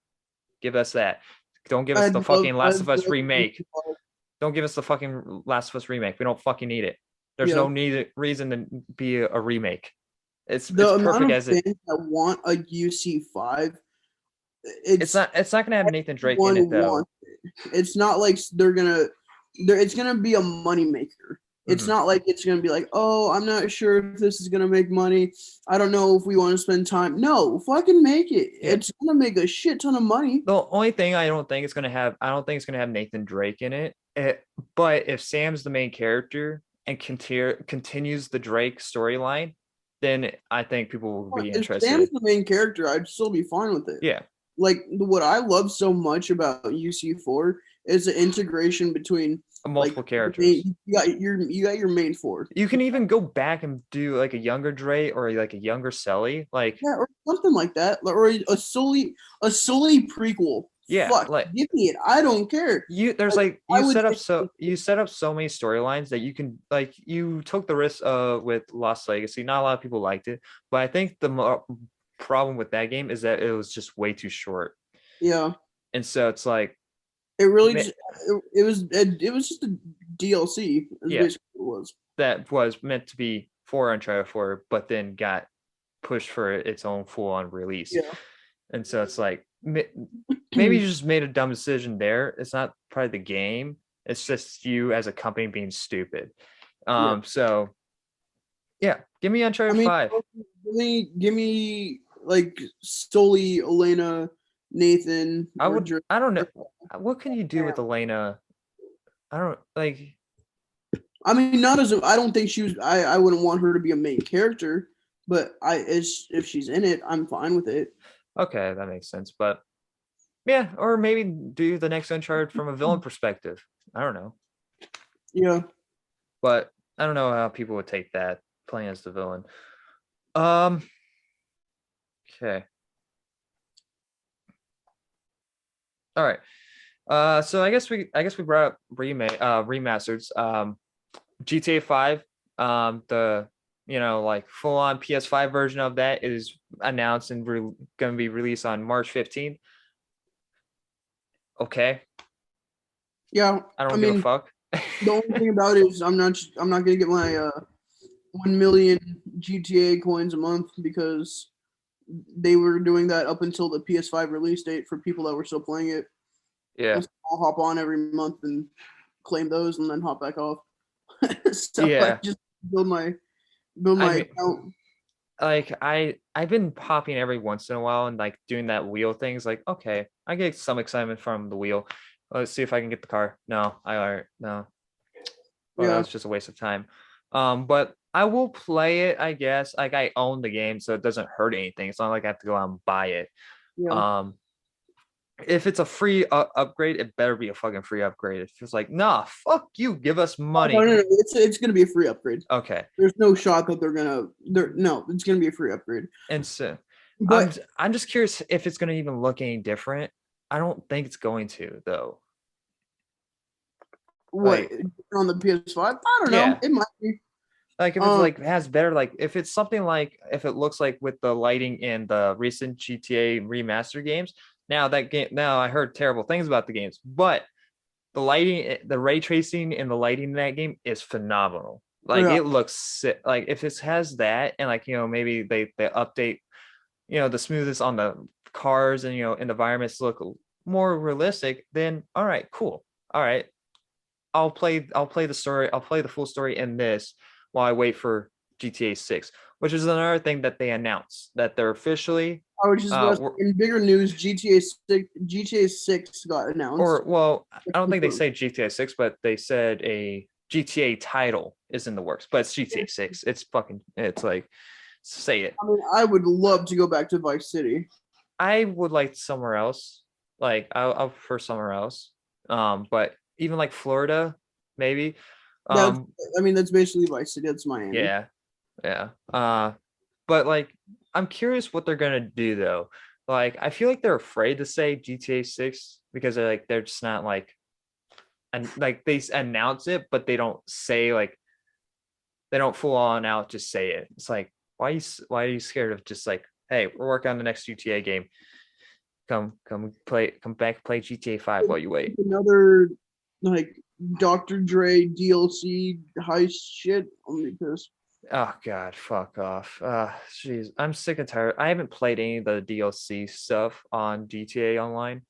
Give us that. Don't give us the fucking Last of I'd Us love remake. Don't give us the fucking Last of Us remake. We don't fucking need it. There's yeah. no reason to be a remake. It's The amount perfect of as it. fans that want a UC5, it's It's not gonna have Nathan Drake in it one though. want it. It's not like it's gonna be a money maker. It's Mm-hmm. not like it's gonna be like, oh, I'm not sure if this is gonna make money. I don't know if we want to spend time. No, fucking make it. Yeah. It's gonna make a shit ton of money. The only thing I don't think it's gonna have Nathan Drake in it. But if Sam's the main character and continues the Drake storyline, then I think people will be If Sam's interested. the main character, I'd still be fine with it. Yeah, Like what I love so much about UC4 is the integration between like multiple characters. you got your main four. You can even go back and do like a younger Drake or like a younger Sully. Like, Yeah, or something like that, or a Sully prequel. yeah, Fuck, like give me it. I don't care. there's Like, like I would say, you set up so many storylines that you can like you took the risk with Lost Legacy. Not a lot of people liked it, but I think the problem with that game is that it was just way too short. yeah, And so it's like it really just it was just a DLC. Is yeah, basically what it was. that was meant to be for Uncharted 4, but then got pushed for its own full on release. Yeah, And so it's like maybe you just made a dumb decision there. It's not probably the game. It's just you as a company being stupid. yeah. So yeah, give me I Uncharted mean, 5. really, give me like Sully, Elena, Nathan, or I don't know. What can you do with Elena? I don't like I mean, not as I don't think she was. I wouldn't want her to be a main character, but if she's in it, I'm fine with it. okay, that makes sense. But yeah, or maybe do the next Uncharted from a villain perspective. I don't know. Yeah, But I don't know how people would take that playing as the villain. Um okay. All right. So I guess we brought up remasters. GTA 5, the like full on PS5 version of that is announced and going to be released on March 15th. Okay, yeah. I I don't give a mean, fuck. the only thing about it is I'm not gonna get my 1 million GTA coins a month because they were doing that up until the PS5 release date for people that were still playing it. Yeah. So I'll hop on every month and claim those and then hop back off. So I Yeah. just build I my mean, account. like I've been popping every once in a while and like doing that wheel things. Like, okay, I get some excitement from the wheel. Let's see if I can get the car. No, I are no. Well, that Yeah, was just a waste of time. But I will play it, I guess. Like I own the game, so it doesn't hurt anything. It's not like I have to go out and buy it. yeah. Um, if it's a free upgrade, it better be a fucking free upgrade. If it's like, nah, fuck you, give us Oh, no, money. no, no. It's gonna be a free upgrade. Okay. There's no shot that they're no, it's gonna be a free upgrade. And so I'm But I'm just curious if it's gonna even look any different. I don't think it's going to though. what Like, on the PS5? I don't know. yeah. It might be. Like if it's Um, like has better like if it's something like if it looks like with the lighting in the recent GTA remaster games. Now I heard terrible things about the games, but the lighting, the ray tracing and the lighting in that game is phenomenal. Like yeah, it looks sick. Like if it has that and like maybe they update the smoothness on the cars and and the environments look more realistic, then all right, cool. All right, I'll play the story. I'll play the full story in this while I wait for GTA 6, which is another thing that they announced that they're officially I was just about to, were- in bigger news, GTA 6 got announced. or well, I It's don't think they confirmed. say GTA 6, but they said a GTA title is in the works, but it's GTA 6. It's like say it. I mean, I would love to go back to Vice City. I would like somewhere else. Like I'll prefer somewhere else. But even like Florida, maybe. That's, Um, I mean, that's basically Vice City. That's Miami. yeah, yeah. But like I'm curious what they're gonna do though. Like I feel like they're afraid to say GTA 6 because they're just not like and like they announce it, but they don't say like they don't full on out just say it. It's like why are you scared of just like hey we're working on the next GTA game. Come back play GTA 5 while you wait. Another like Dr. Dre DLC heist shit. I'm gonna be pissed. Oh God, fuck off. Jeez, I'm sick and tired. I haven't played any of the DLC stuff on GTA Online.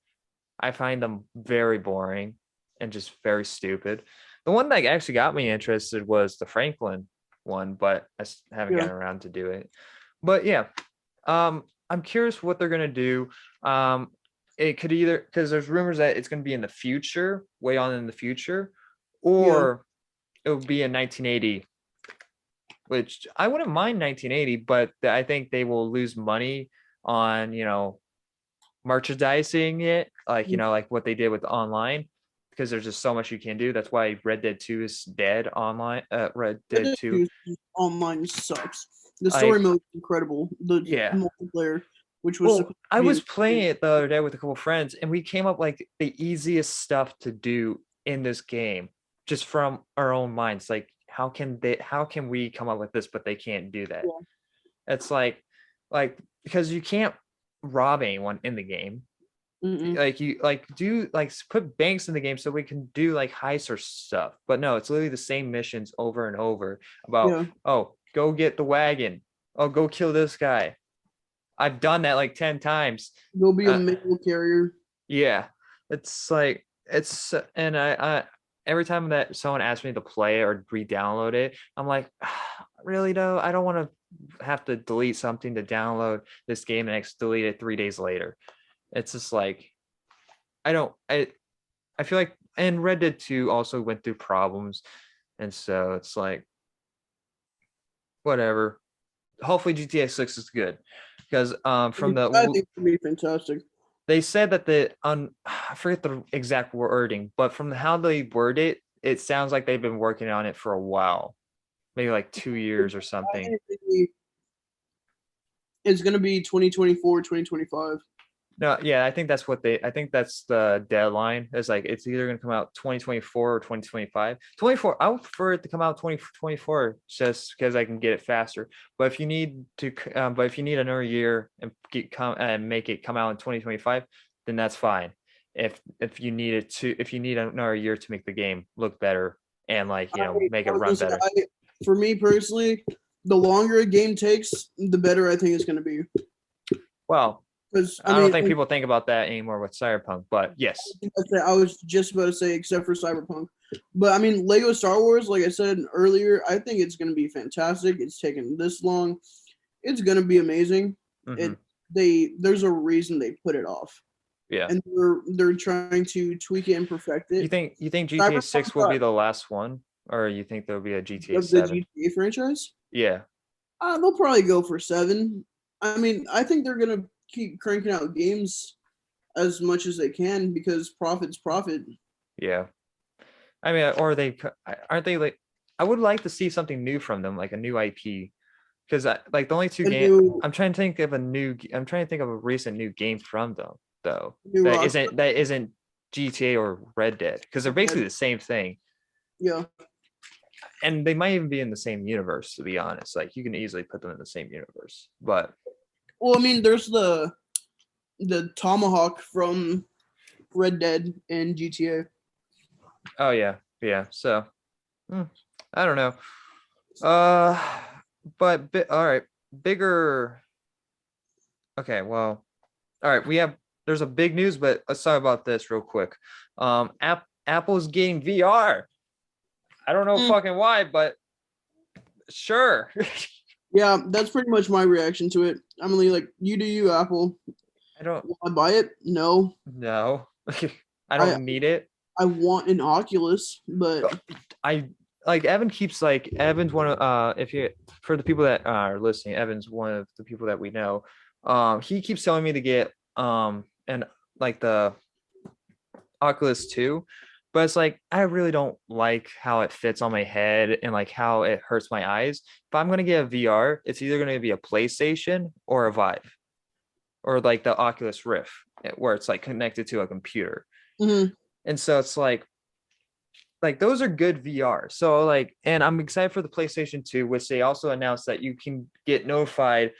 I find them very boring and just very stupid. The one that actually got me interested was the Franklin one, but haven't Yeah, gotten around to do it. But yeah, I'm curious what they're gonna do. It could either because there's rumors that it's gonna be in the future, way on in the future, yeah. or it would be in 1980, which I wouldn't mind 1980, but I think they will lose money on, merchandising it, like, like what they did with online, because there's just so much you can do. That's why Red Dead 2 is dead online. Red Red Dead Dead 2, 2 online sucks. The story like, mode is incredible. The yeah. multiplayer, which was Well, supposed I to be was playing it the other day with a couple friends, and we came up like the easiest stuff to do in this game, just from our own minds. Like, how can we come up with this, but they can't do that? yeah. It's like because you can't rob anyone in the game. Mm-mm. Like you like do like put banks in the game so we can do like heists or stuff. But no, it's literally the same missions over and over about, Yeah. oh, go get the wagon. Oh, go kill this guy. I've done that like 10 times. There'll be a Uh, mail carrier. yeah. It's like it's and I every time that someone asks me to play it or re-download it, I'm like, really though, I don't want to have to delete something to download this game and delete it 3 days later. It's just like I don't I feel like and Red Dead 2 also went through problems, and so it's like whatever. Hopefully GTA 6 is good because from I the think it'll be fantastic. they said that I forget the exact wording, but from how they word it, it sounds like they've been working on it for a while, maybe like 2 years or I something. think it's gonna be 2024, 2025. No, yeah, I think that's the deadline. It's like it's either going to come out 2024 or 2025. 24, I would prefer it to come out 2024 just because I can get it faster. But if you need but if you need another year and make it come out in 2025, then that's fine. If you need another year to make the game look better and like, make it I was run gonna say, better. for me personally, the longer a game takes, the better I think it's gonna be. Well, Because I I don't mean, think people think about that anymore with Cyberpunk, but yes. I was just about to say, except for Cyberpunk. But I mean, Lego Star Wars, like I said earlier, I think it's going to be fantastic. It's taken this long. it's gonna be amazing. Hmm. There's a reason they put it off, Yeah. and they're trying to tweak it and perfect it. You think GTA Cyberpunk 6 will be the last one, or you think there'll be a GTA of the 7? GTA franchise. Yeah. They'll probably go for 7. I mean, I think they're gonna keep cranking out games as much as they can because profit's profit. Yeah. I mean, or they aren't they like? I would like to see something new from them, like a new IP, because like the only two A game new I'm trying to think of a new. I'm trying to think of a recent new game from them though new rock. that isn't GTA or Red Dead, because they're basically the same thing, Yeah. and they might even be in the same universe. To be honest, like you can easily put them in the same universe, but Well, I mean, there's the tomahawk from Red Dead and GTA. oh yeah, yeah. So I don't know. Uh, all right, bigger. Okay, well, all right. There's a big news, but let's talk about this real quick. Apple's getting VR. I don't know Mm, fucking why, but sure. yeah, that's pretty much my reaction to it. I'm really like, you do you, Apple. I don't Will I buy it? No. know. I I don't need it. I want an Oculus, but I like Evan keeps like Evan's one of if you for the people that are listening, Evan's one of the people that we know. He keeps telling me to get and like the Oculus 2, but it's like I really don't like how it fits on my head and like how it hurts my eyes. If I'm gonna get a VR, it's either gonna be a PlayStation or a Vive or like the Oculus Rift, where it's like connected to a computer. mhm. And so it's like those are good VR. So like, and I'm excited for the PlayStation 2, which they also announced that you can get notified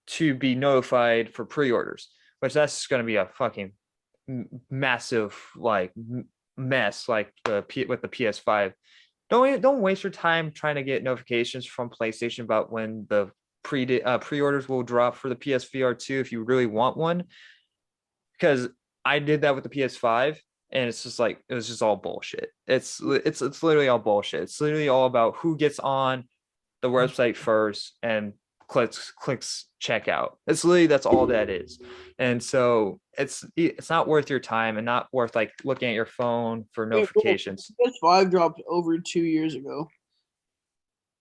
to be notified for pre-orders, which that's going to be a fucking massive like mess like with the PS5. Don't waste your time trying to get notifications from PlayStation about when the pre-orders will drop for the PSVR 2 if you really want one, because I did that with the PS5 and it's just like it was just all bullshit. It's literally all bullshit. It's literally all about who gets on the website first and clicks checkout. It's literally that's all that is. And so it's not worth your time and not worth like looking at your phone for Yeah, well, notifications. PS5 dropped over 2 years ago,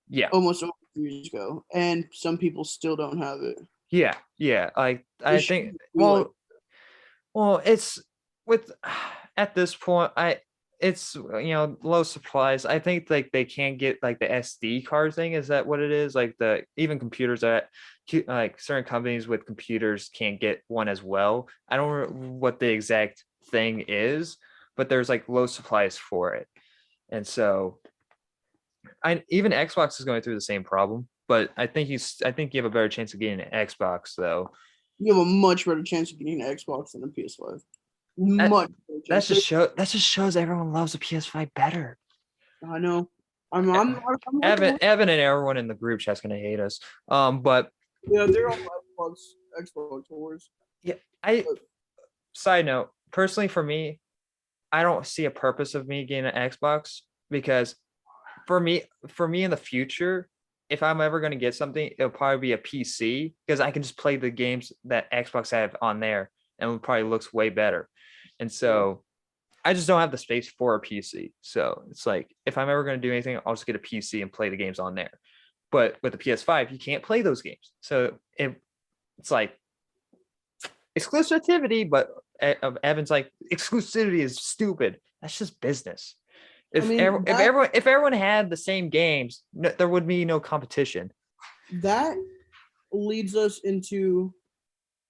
Yeah. almost over 2 years ago, and some people still don't have it. Yeah. Yeah. Like It I should think be like, it's with at this point it's low supplies. I think like they can't get like the SD card thing. Is that what it is? Like the even computers that like certain companies with computers can't get one as well. I don't know what the exact thing is, but there's like low supplies for it. And so I even Xbox is going through the same problem, but I think you have a better chance of getting an Xbox though. you have a much better chance of getting an Xbox than a PS5. That Much better chance. that just shows everyone loves the PS5 better. I know. I'm not gonna. Evan and everyone in the group chat's gonna hate us. But Yeah, they're all Xbox wars. yeah, I But side note, personally for me, I don't see a purpose of me getting an Xbox because for me in the future, if I'm ever gonna get something, it'll probably be a PC because I can just play the games that Xbox have on there and it probably looks way better. And so I just don't have the space for a PC. So it's like if I'm ever going to do anything, I'll just get a PC and play the games on there. But with the PS5, you can't play those games. So it's like exclusivity, but Evan's like exclusivity is stupid. That's just business. I mean If everyone had the same games, there would be no competition. that leads us into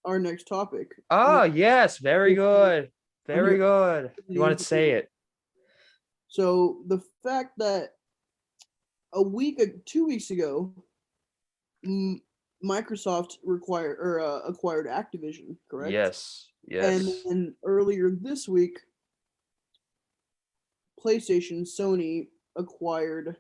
our next topic. Oh yes, very good, On very your good. You want to say it? So the fact that 2 weeks ago, Microsoft acquired Activision, correct? Yes, And yes. then earlier this week, PlayStation, Sony acquired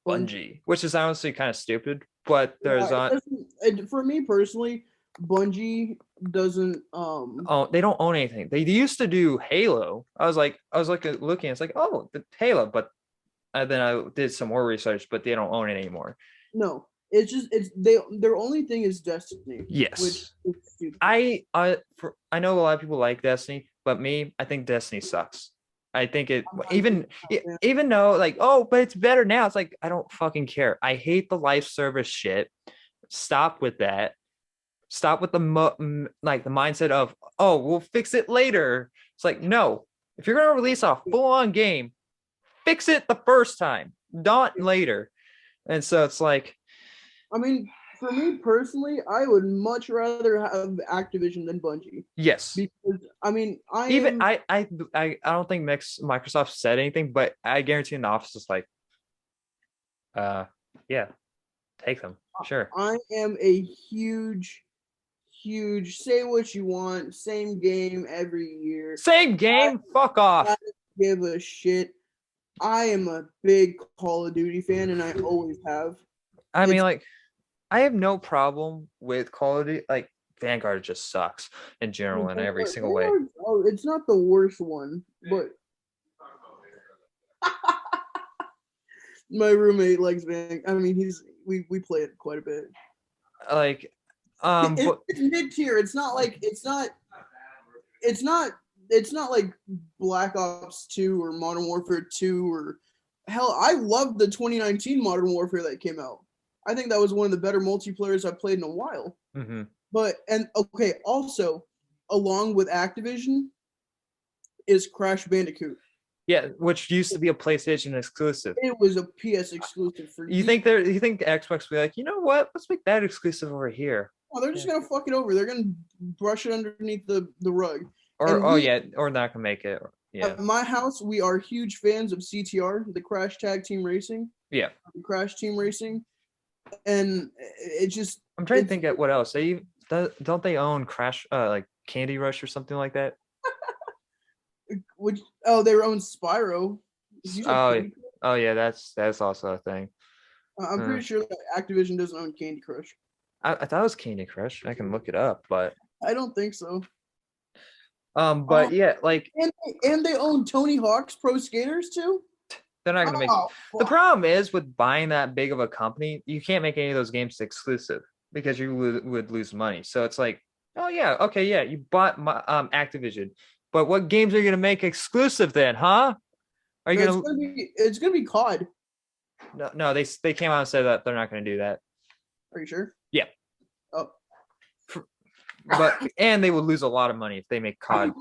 Bungie. Bungie, which is honestly kind of stupid, but Yeah, there's on. for me personally, Bungie doesn't. Oh, they don't own anything. They used to do Halo. I was like looking. It's like, oh, the Halo, but then I did some more research, but they don't own it anymore. No, their only thing is Destiny, which Yes. is stupid. I know a lot of people like Destiny, but me, I think Destiny sucks. I think it I'm not a big even fan. even though like, oh, but it's better now. It's like I don't fucking care. I hate the life service shit. Stop with that. Stop with like the mindset of, oh, we'll fix it later. It's like, no. If you're gonna release a full-on game, fix it the first time, not later. And so it's like, I mean, for me personally, I would much rather have Activision than Bungie yes. because I mean, I Even am I don't think Microsoft said anything, but I guarantee in the office is like, uh, yeah, take them, sure. I am a huge say what you want, same game every year. Same game, fuck I off. don't give a shit. I am a big Call of Duty fan, and I always have. I mean, It's like, I have no problem with Call of Duty. Like, Vanguard just sucks in general in every single way. oh, it's not the worst one, but my roommate likes Van. I mean, we play it quite a bit. Like, but It's mid tier. It's not it's not like Black Ops 2 or Modern Warfare 2 or hell, I love the 2019 Modern Warfare that came out. I think that was one of the better multiplayers I've played in a while. mhm. But and okay, also along with Activision is Crash Bandicoot. Yeah, which used to be a PlayStation exclusive. It was a PS exclusive for You years. think you think Xbox will be like, you know what? Let's make that exclusive over here. Oh, they're just gonna fuck it over. They're gonna brush it underneath the rug. Or And oh we yeah, or not gonna make it. Yeah. at my house, we are huge fans of CTR, the Crash Tag Team Racing, Yeah. Crash Team Racing, and it just I'm trying to think at what else. Don't they own Crash like Candy Rush or something like that? which their own Spyro. Oh, oh yeah, that's also a thing. I'm Uh, pretty sure that Activision doesn't own Candy Crush. I thought it was Candy Crush. I can look it up, but I don't think so. but yeah, like And they own Tony Hawk's Pro Skaters too. they're not gonna make. Oh, The fuck. problem is with buying that big of a company, you can't make any of those games exclusive because you would lose money. So it's like, oh yeah, okay, yeah, you bought Activision, but what games are you gonna make exclusive then, huh? Are you No, gonna? it's gonna be COD. No, they came out and said that they're not gonna do that. Are you sure? Yeah. Oh, But and they would lose a lot of money if they make COD.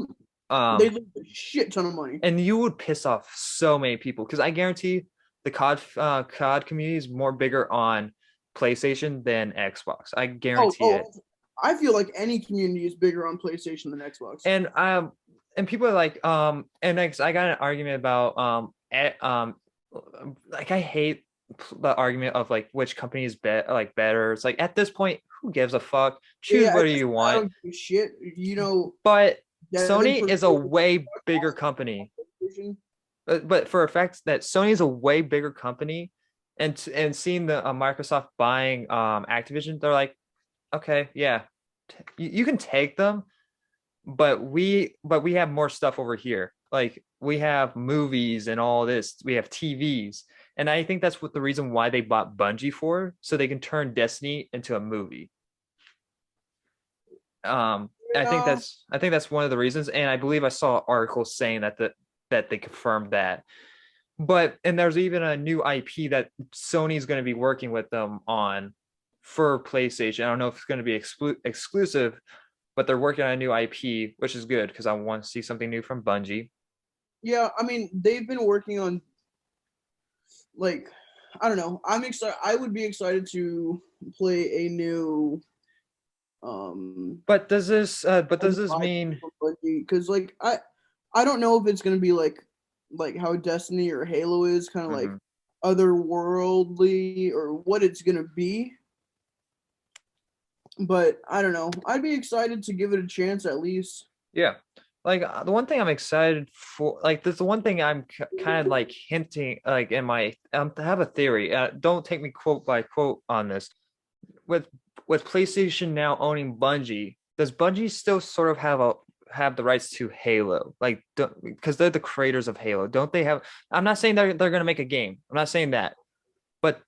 they lose a shit ton of money. And you would piss off so many people because I guarantee the COD community is more bigger on PlayStation than Xbox. I guarantee it. I feel like any community is bigger on PlayStation than Xbox. And people are like and next I got an argument about like I hate the argument of like which company is better. It's like at this point, who gives a fuck? Choose Yeah, what you I want. don't give a shit. You know, But Devin Sony is a way bigger company. But for a fact that Sony is a way bigger company, and seeing the Microsoft buying Activision, they're like, okay, yeah, you can take them, but we have more stuff over here. Like we have movies and all this. We have TVs, and I think that's what the reason why they bought Bungie for, so they can turn Destiny into a movie. I think that's one of the reasons, and I believe I saw an article saying that they confirmed that. But and there's even a new IP that Sony's going to be working with them on for PlayStation. I don't know if it's going to be exclusive, but they're working on a new IP, which is good because I want to see something new from Bungie. Yeah, I mean, they've been working on like I don't know. I'm excited. I would be excited to play a new But does this mean because like I don't know if it's gonna be like how Destiny or Halo is kind of like Mhm. otherworldly or what it's gonna be. But I don't know. I'd be excited to give it a chance at least. Yeah. Like the one thing I'm excited for, like there's the one thing I'm kind of like hinting, like in my, I have a theory. Don't take me quote by quote on this. With PlayStation now owning Bungie, does Bungie still sort of have the rights to Halo? Like, because they're the creators of Halo, don't they have? I'm not saying they're going to make a game. I'm not saying that, but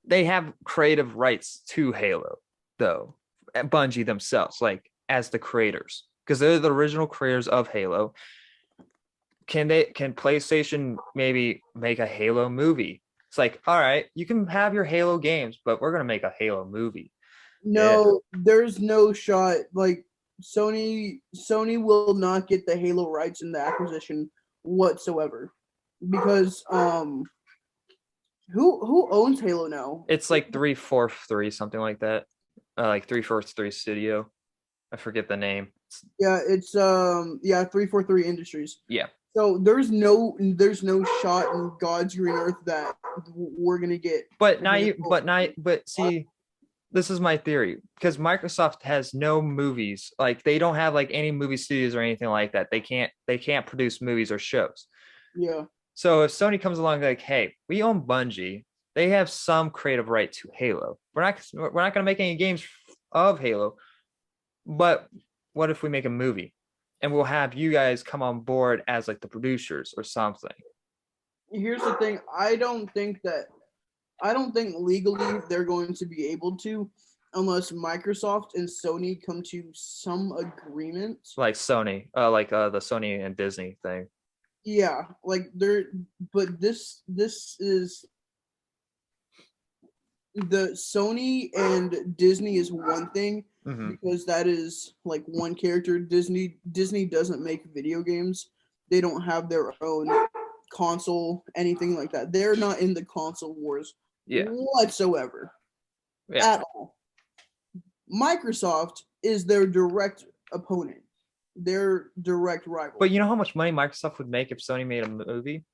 they have creative rights to Halo, though, at Bungie themselves, like as the creators, because they're the original creators of Halo. Can PlayStation maybe make a Halo movie? It's like, all right, you can have your Halo games, but we're gonna make a Halo movie. Yeah. No, there's no shot. Like Sony will not get the Halo rights in the acquisition whatsoever. Because who owns Halo now? It's like 343, something like that. Like 343 Studio. I forget the name. Yeah, it's 343 Industries. Yeah. So there's no shot in God's green earth that we're gonna get. But see, this is my theory because Microsoft has no movies. Like they don't have like any movie studios or anything like that. They can't produce movies or shows. Yeah. So if Sony comes along like, hey, we own Bungie, they have some creative right to Halo. We're not going to make any games of Halo, but what if we make a movie and we'll have you guys come on board as like the producers or something? Here's the thing. I don't think legally they're going to be able to unless Microsoft and Sony come to some agreement. Like Sony, the Sony and Disney thing. Yeah, like but this is the Sony and Disney is one thing because that is like one character. Disney doesn't make video games. They don't have their own console, anything like that. They're not in the console wars whatsoever at all. Microsoft is their direct opponent, their direct rival. But you know how much money Microsoft would make if Sony made a movie?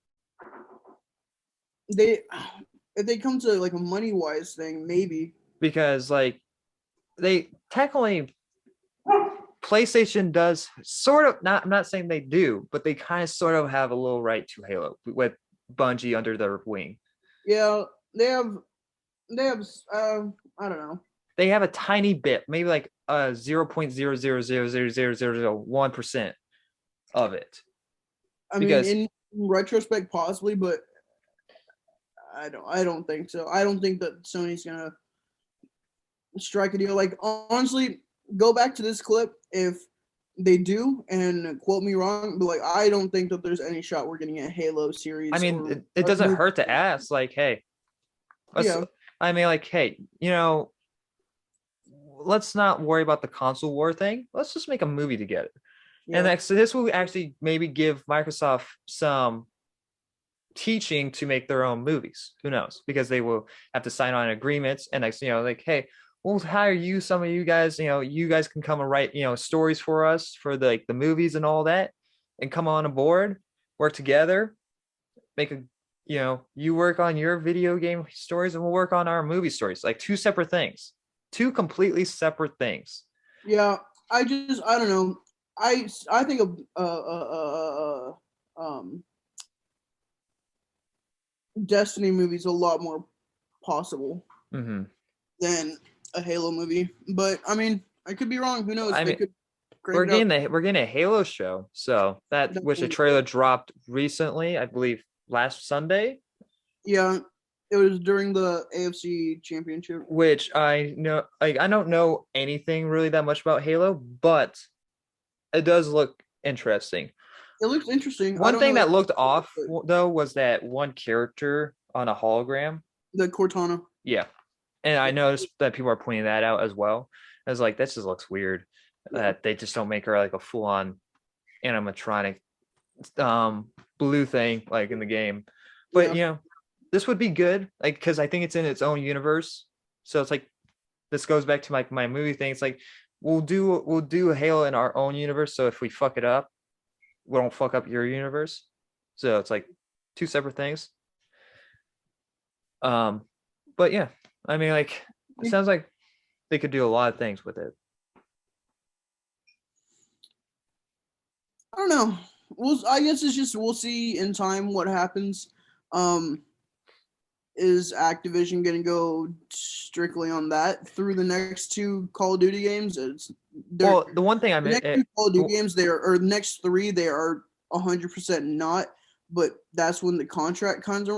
If they come to like a money wise thing, maybe. Because like they technically PlayStation does sort of I'm not saying they do, but they kind of sort of have a little right to Halo with Bungie under their wing. Yeah, they have I don't know. They have a tiny bit, maybe like 0.0000001% of it. I mean, in retrospect, possibly, but I don't think so. I don't think that Sony's gonna strike a deal. Like honestly, go back to this clip if they do and quote me wrong, but like I don't think that there's any shot we're getting a Halo series. I mean, it doesn't hurt to ask, like, hey, I mean, like, hey, let's not worry about the console war thing. Let's just make a movie together. Yeah. And so this will actually maybe give Microsoft some teaching to make their own movies. Who knows? Because they will have to sign on agreements and like, hey, we'll hire you, some of you guys, you guys can come and write, stories for us for the movies and all that, and come on aboard, work together, make a, you work on your video game stories and we'll work on our movie stories, like two separate things, two completely separate things. Yeah, I don't know. I think of Destiny movies a lot more possible than a Halo movie, but I mean, I could be wrong. Who knows? We're getting a Halo show, so which a trailer dropped recently, I believe last Sunday. Yeah, it was during the AFC Championship. Which I know, like I don't know anything really that much about Halo, but it does look interesting. It looks interesting. One thing that looked off though was that one character on a hologram. The Cortana. Yeah. And I noticed that people are pointing that out as well. I was like, this just looks weird. That they just don't make her like a full-on animatronic blue thing like in the game. But this would be good, like, because I think it's in its own universe. So it's like this goes back to my movie thing. It's like we'll do a Halo in our own universe. So if we fuck it up, we don't fuck up your universe. So it's like two separate things. But yeah, I mean, like, it sounds like they could do a lot of things with it. I don't know. I guess it's just we'll see in time what happens. Is Activision going to go strictly on that through the next two Call of Duty games? The one thing I meant, next two Call of Duty games, or next three, they are 100% not. But that's when the contract runs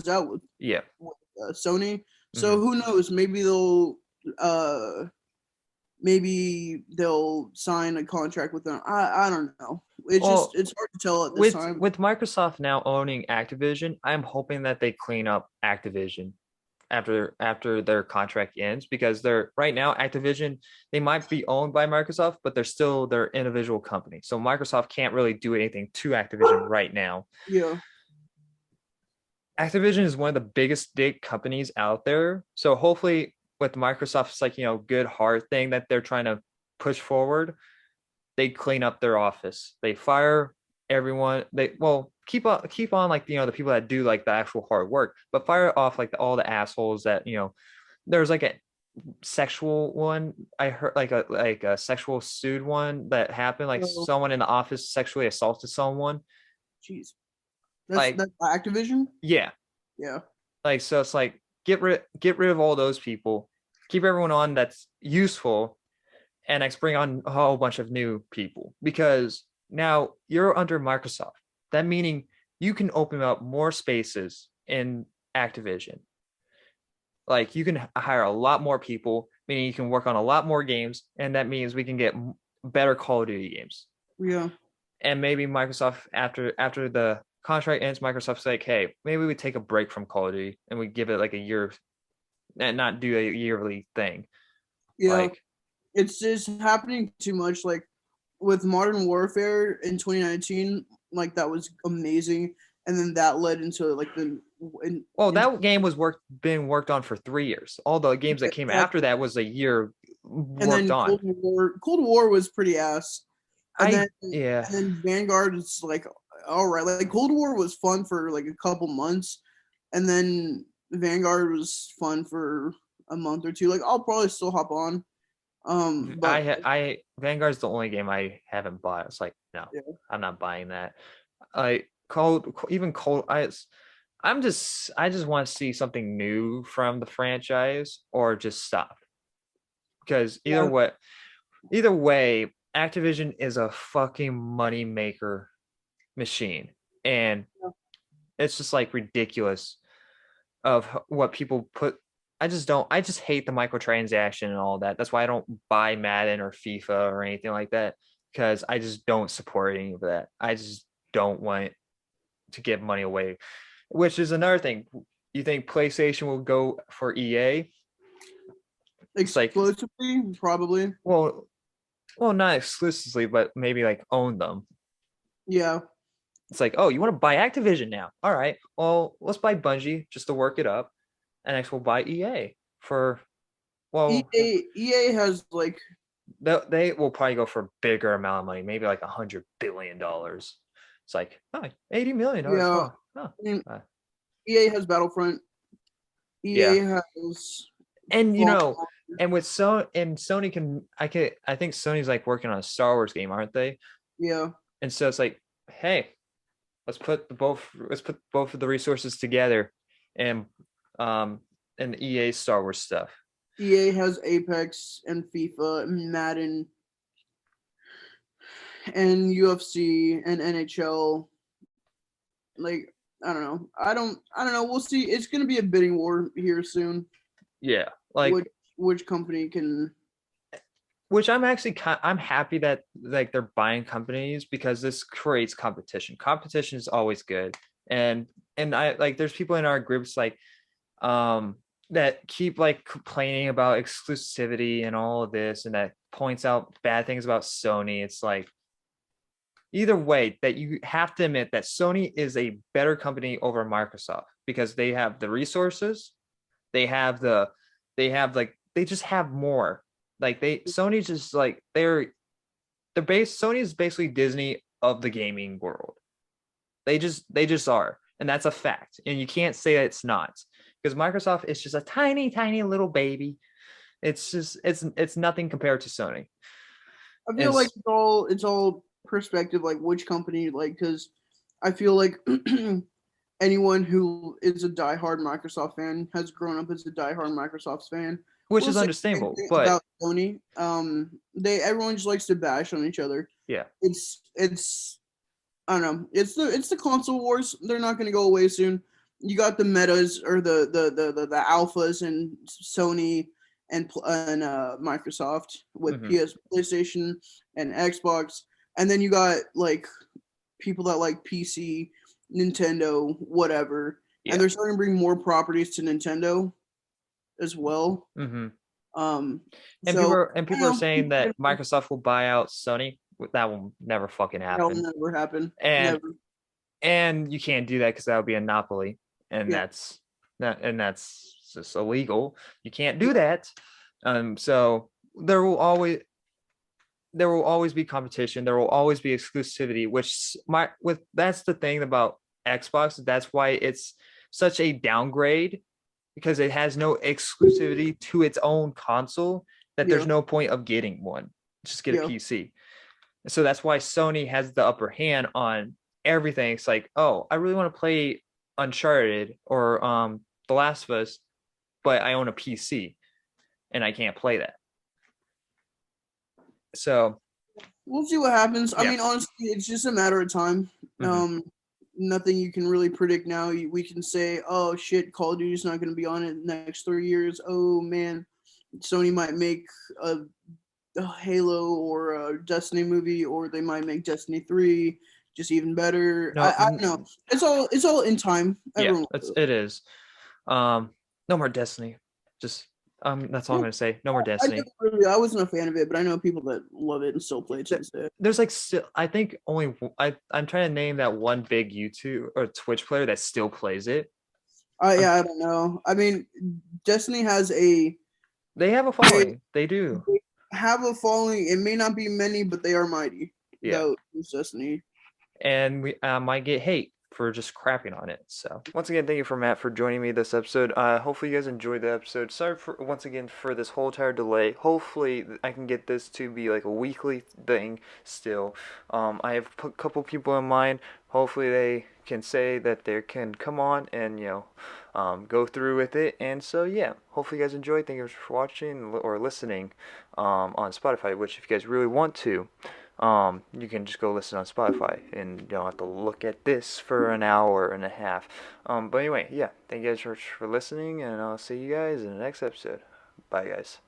out with Sony. So Mhm. who knows? Uh maybe they'll sign a contract with them. I don't know. Well, It's hard to tell at this with time. Microsoft now owning Activision, I'm hoping that they clean up Activision after their contract ends, because they're right now Activision, they might be owned by Microsoft, but they're still their individual company. So Microsoft can't really do anything to Activision right now. Yeah. Activision is one of the biggest big companies out there. So hopefully with Microsoft's good heart thing that they're trying to push forward, they clean up their office. They fire everyone. They keep on the people that do like the actual hard work, but fire off like all the assholes that there's like a sexual one I heard, like a sexual sued one that happened, like So, someone in the office sexually assaulted someone. jeez. Like, That's Activision. yeah, Yeah. like, so it's like get rid of all those people, keep everyone on that's useful, and bring on a whole bunch of new people, because now you're under Microsoft. That meaning you can open up more spaces in Activision. Like, you can hire a lot more people, meaning you can work on a lot more games, and that means we can get better Call of Duty games. Yeah. And maybe Microsoft, after the contract ends, Microsoft's like, hey, maybe we take a break from Call of Duty and we give it like a year and not do a yearly thing. Yeah. Like, It's just happening too much. Like with Modern Warfare in 2019, like that was amazing, and then that led into like well, that game was been worked on for 3 years. All the games that came after exactly. that was a year And worked then on. Cold War was pretty ass, and then Yeah. Vanguard is like all right. Like Cold War was fun for like a couple months, and then Vanguard was fun for a month or two. Like I'll probably still hop on. But I Vanguard's the only game I haven't bought. It's like, no, yeah, I'm not buying that. I cold I just want to see something new from the franchise, or just stop. Because yeah, either way, Activision is a fucking money maker machine. And it's just like ridiculous of what people put. I just hate the microtransaction and all that. That's why I don't buy Madden or FIFA or anything like that, because I just don't support any of that. I just don't want to give money away, which is another thing. You think PlayStation will go for EA? It's like, exclusively probably. well, not exclusively, but maybe like own them. Yeah, It's like, oh, you want to buy Activision now? All right, well, let's buy Bungie just to work it up, and next we'll buy EA for, well, EA has like they will probably go for a bigger amount of money, maybe like $100 billion. It's like, oh, $80 million. yeah. Oh, oh. I mean, Uh, EA has Battlefront. EA yeah, has and Fall. and with Sony I think Sony's like working on a Star Wars game, aren't they? Yeah, And so it's like, hey, let's put both of the resources together, and and EA Star Wars stuff. EA has Apex and FIFA and Madden and UFC and NHL. Like I don't know. I don't know. We'll see. It's gonna be a bidding war here soon. Yeah, Which like, which company can? which I'm happy that like they're buying companies, because this creates competition. Competition is always good. And I like, there's people in our groups like that keep like complaining about exclusivity and all of this, and that points out bad things about Sony. It's like, either way, that you have to admit that Sony is a better company over Microsoft, because they have the resources, they have they just have more. Like, Sony's just like, Sony is basically Disney of the gaming world. They just are, and that's a fact. And you can't say that it's not, because Microsoft is just a tiny, tiny little baby. It's just it's nothing compared to Sony. I And feel like it's all perspective. Like which company, like because I feel like anyone who is a diehard Microsoft fan has grown up as a diehard Microsoft fan. which We'll is say the same understandable, thing but about Sony. They everyone just likes to bash on each other. yeah. It's I don't know. It's the console wars. They're not going to go away soon. you got the metas or the alphas and Sony and Microsoft with Hmm. PlayStation and Xbox, and then you got like people that like PC, Nintendo, whatever, and Yeah. they're starting to bring more properties to Nintendo as well. Hmm. Um, And so people are saying that Microsoft will buy out Sony. That will never fucking that'll happen. never happen. And Never. you can't do that because that would be a monopoly, and Yeah. that's just illegal. You can't do that. So there will always be competition. There will always be exclusivity, which that's the thing about Xbox. That's why it's such a downgrade because it has no exclusivity to its own console that there's Yeah. no point of getting one. Just get a Yeah. PC. So that's why Sony has the upper hand on everything. It's like, oh, I really want to play Uncharted or The Last of Us, but I own a PC and I can't play that. So We'll see what happens. I yeah. mean, honestly, it's just a matter of time. Hmm. Um, Nothing you can really predict now. We can say, oh shit, Call of Duty's not going to be on it in the next 3 years. Oh man, Sony might make a Halo or a Destiny movie, or they might make Destiny 3 just even better. No, I don't know. It's all in time. yeah, Everyone. it is. Um, no more Destiny. Just that's all I'm gonna say. No more Destiny. I wasn't a fan of it, but I know people that love it and still play it to this day. There's like still, I think only I'm trying to name that one big YouTube or Twitch player that still plays it. Um, Yeah, I don't know. I mean, Destiny has a they have a they, following. They do. they have a following. It may not be many, but they are mighty. Yeah. That was Destiny. And we might get hate for just crapping on it. So once again, thank you for Matt for joining me this episode. Hopefully you guys enjoyed the episode. Sorry for once again for this whole entire delay. Hopefully I can get this to be like a weekly thing still. I have a couple people in mind. Hopefully they can say that they can come on and go through with it. And so yeah, hopefully you guys enjoyed. Thank you for watching or listening on Spotify. Which if you guys really want to. You can just go listen on Spotify and you don't have to look at this for an hour and a half. But anyway, yeah, thank you guys for listening, and I'll see you guys in the next episode. Bye, guys.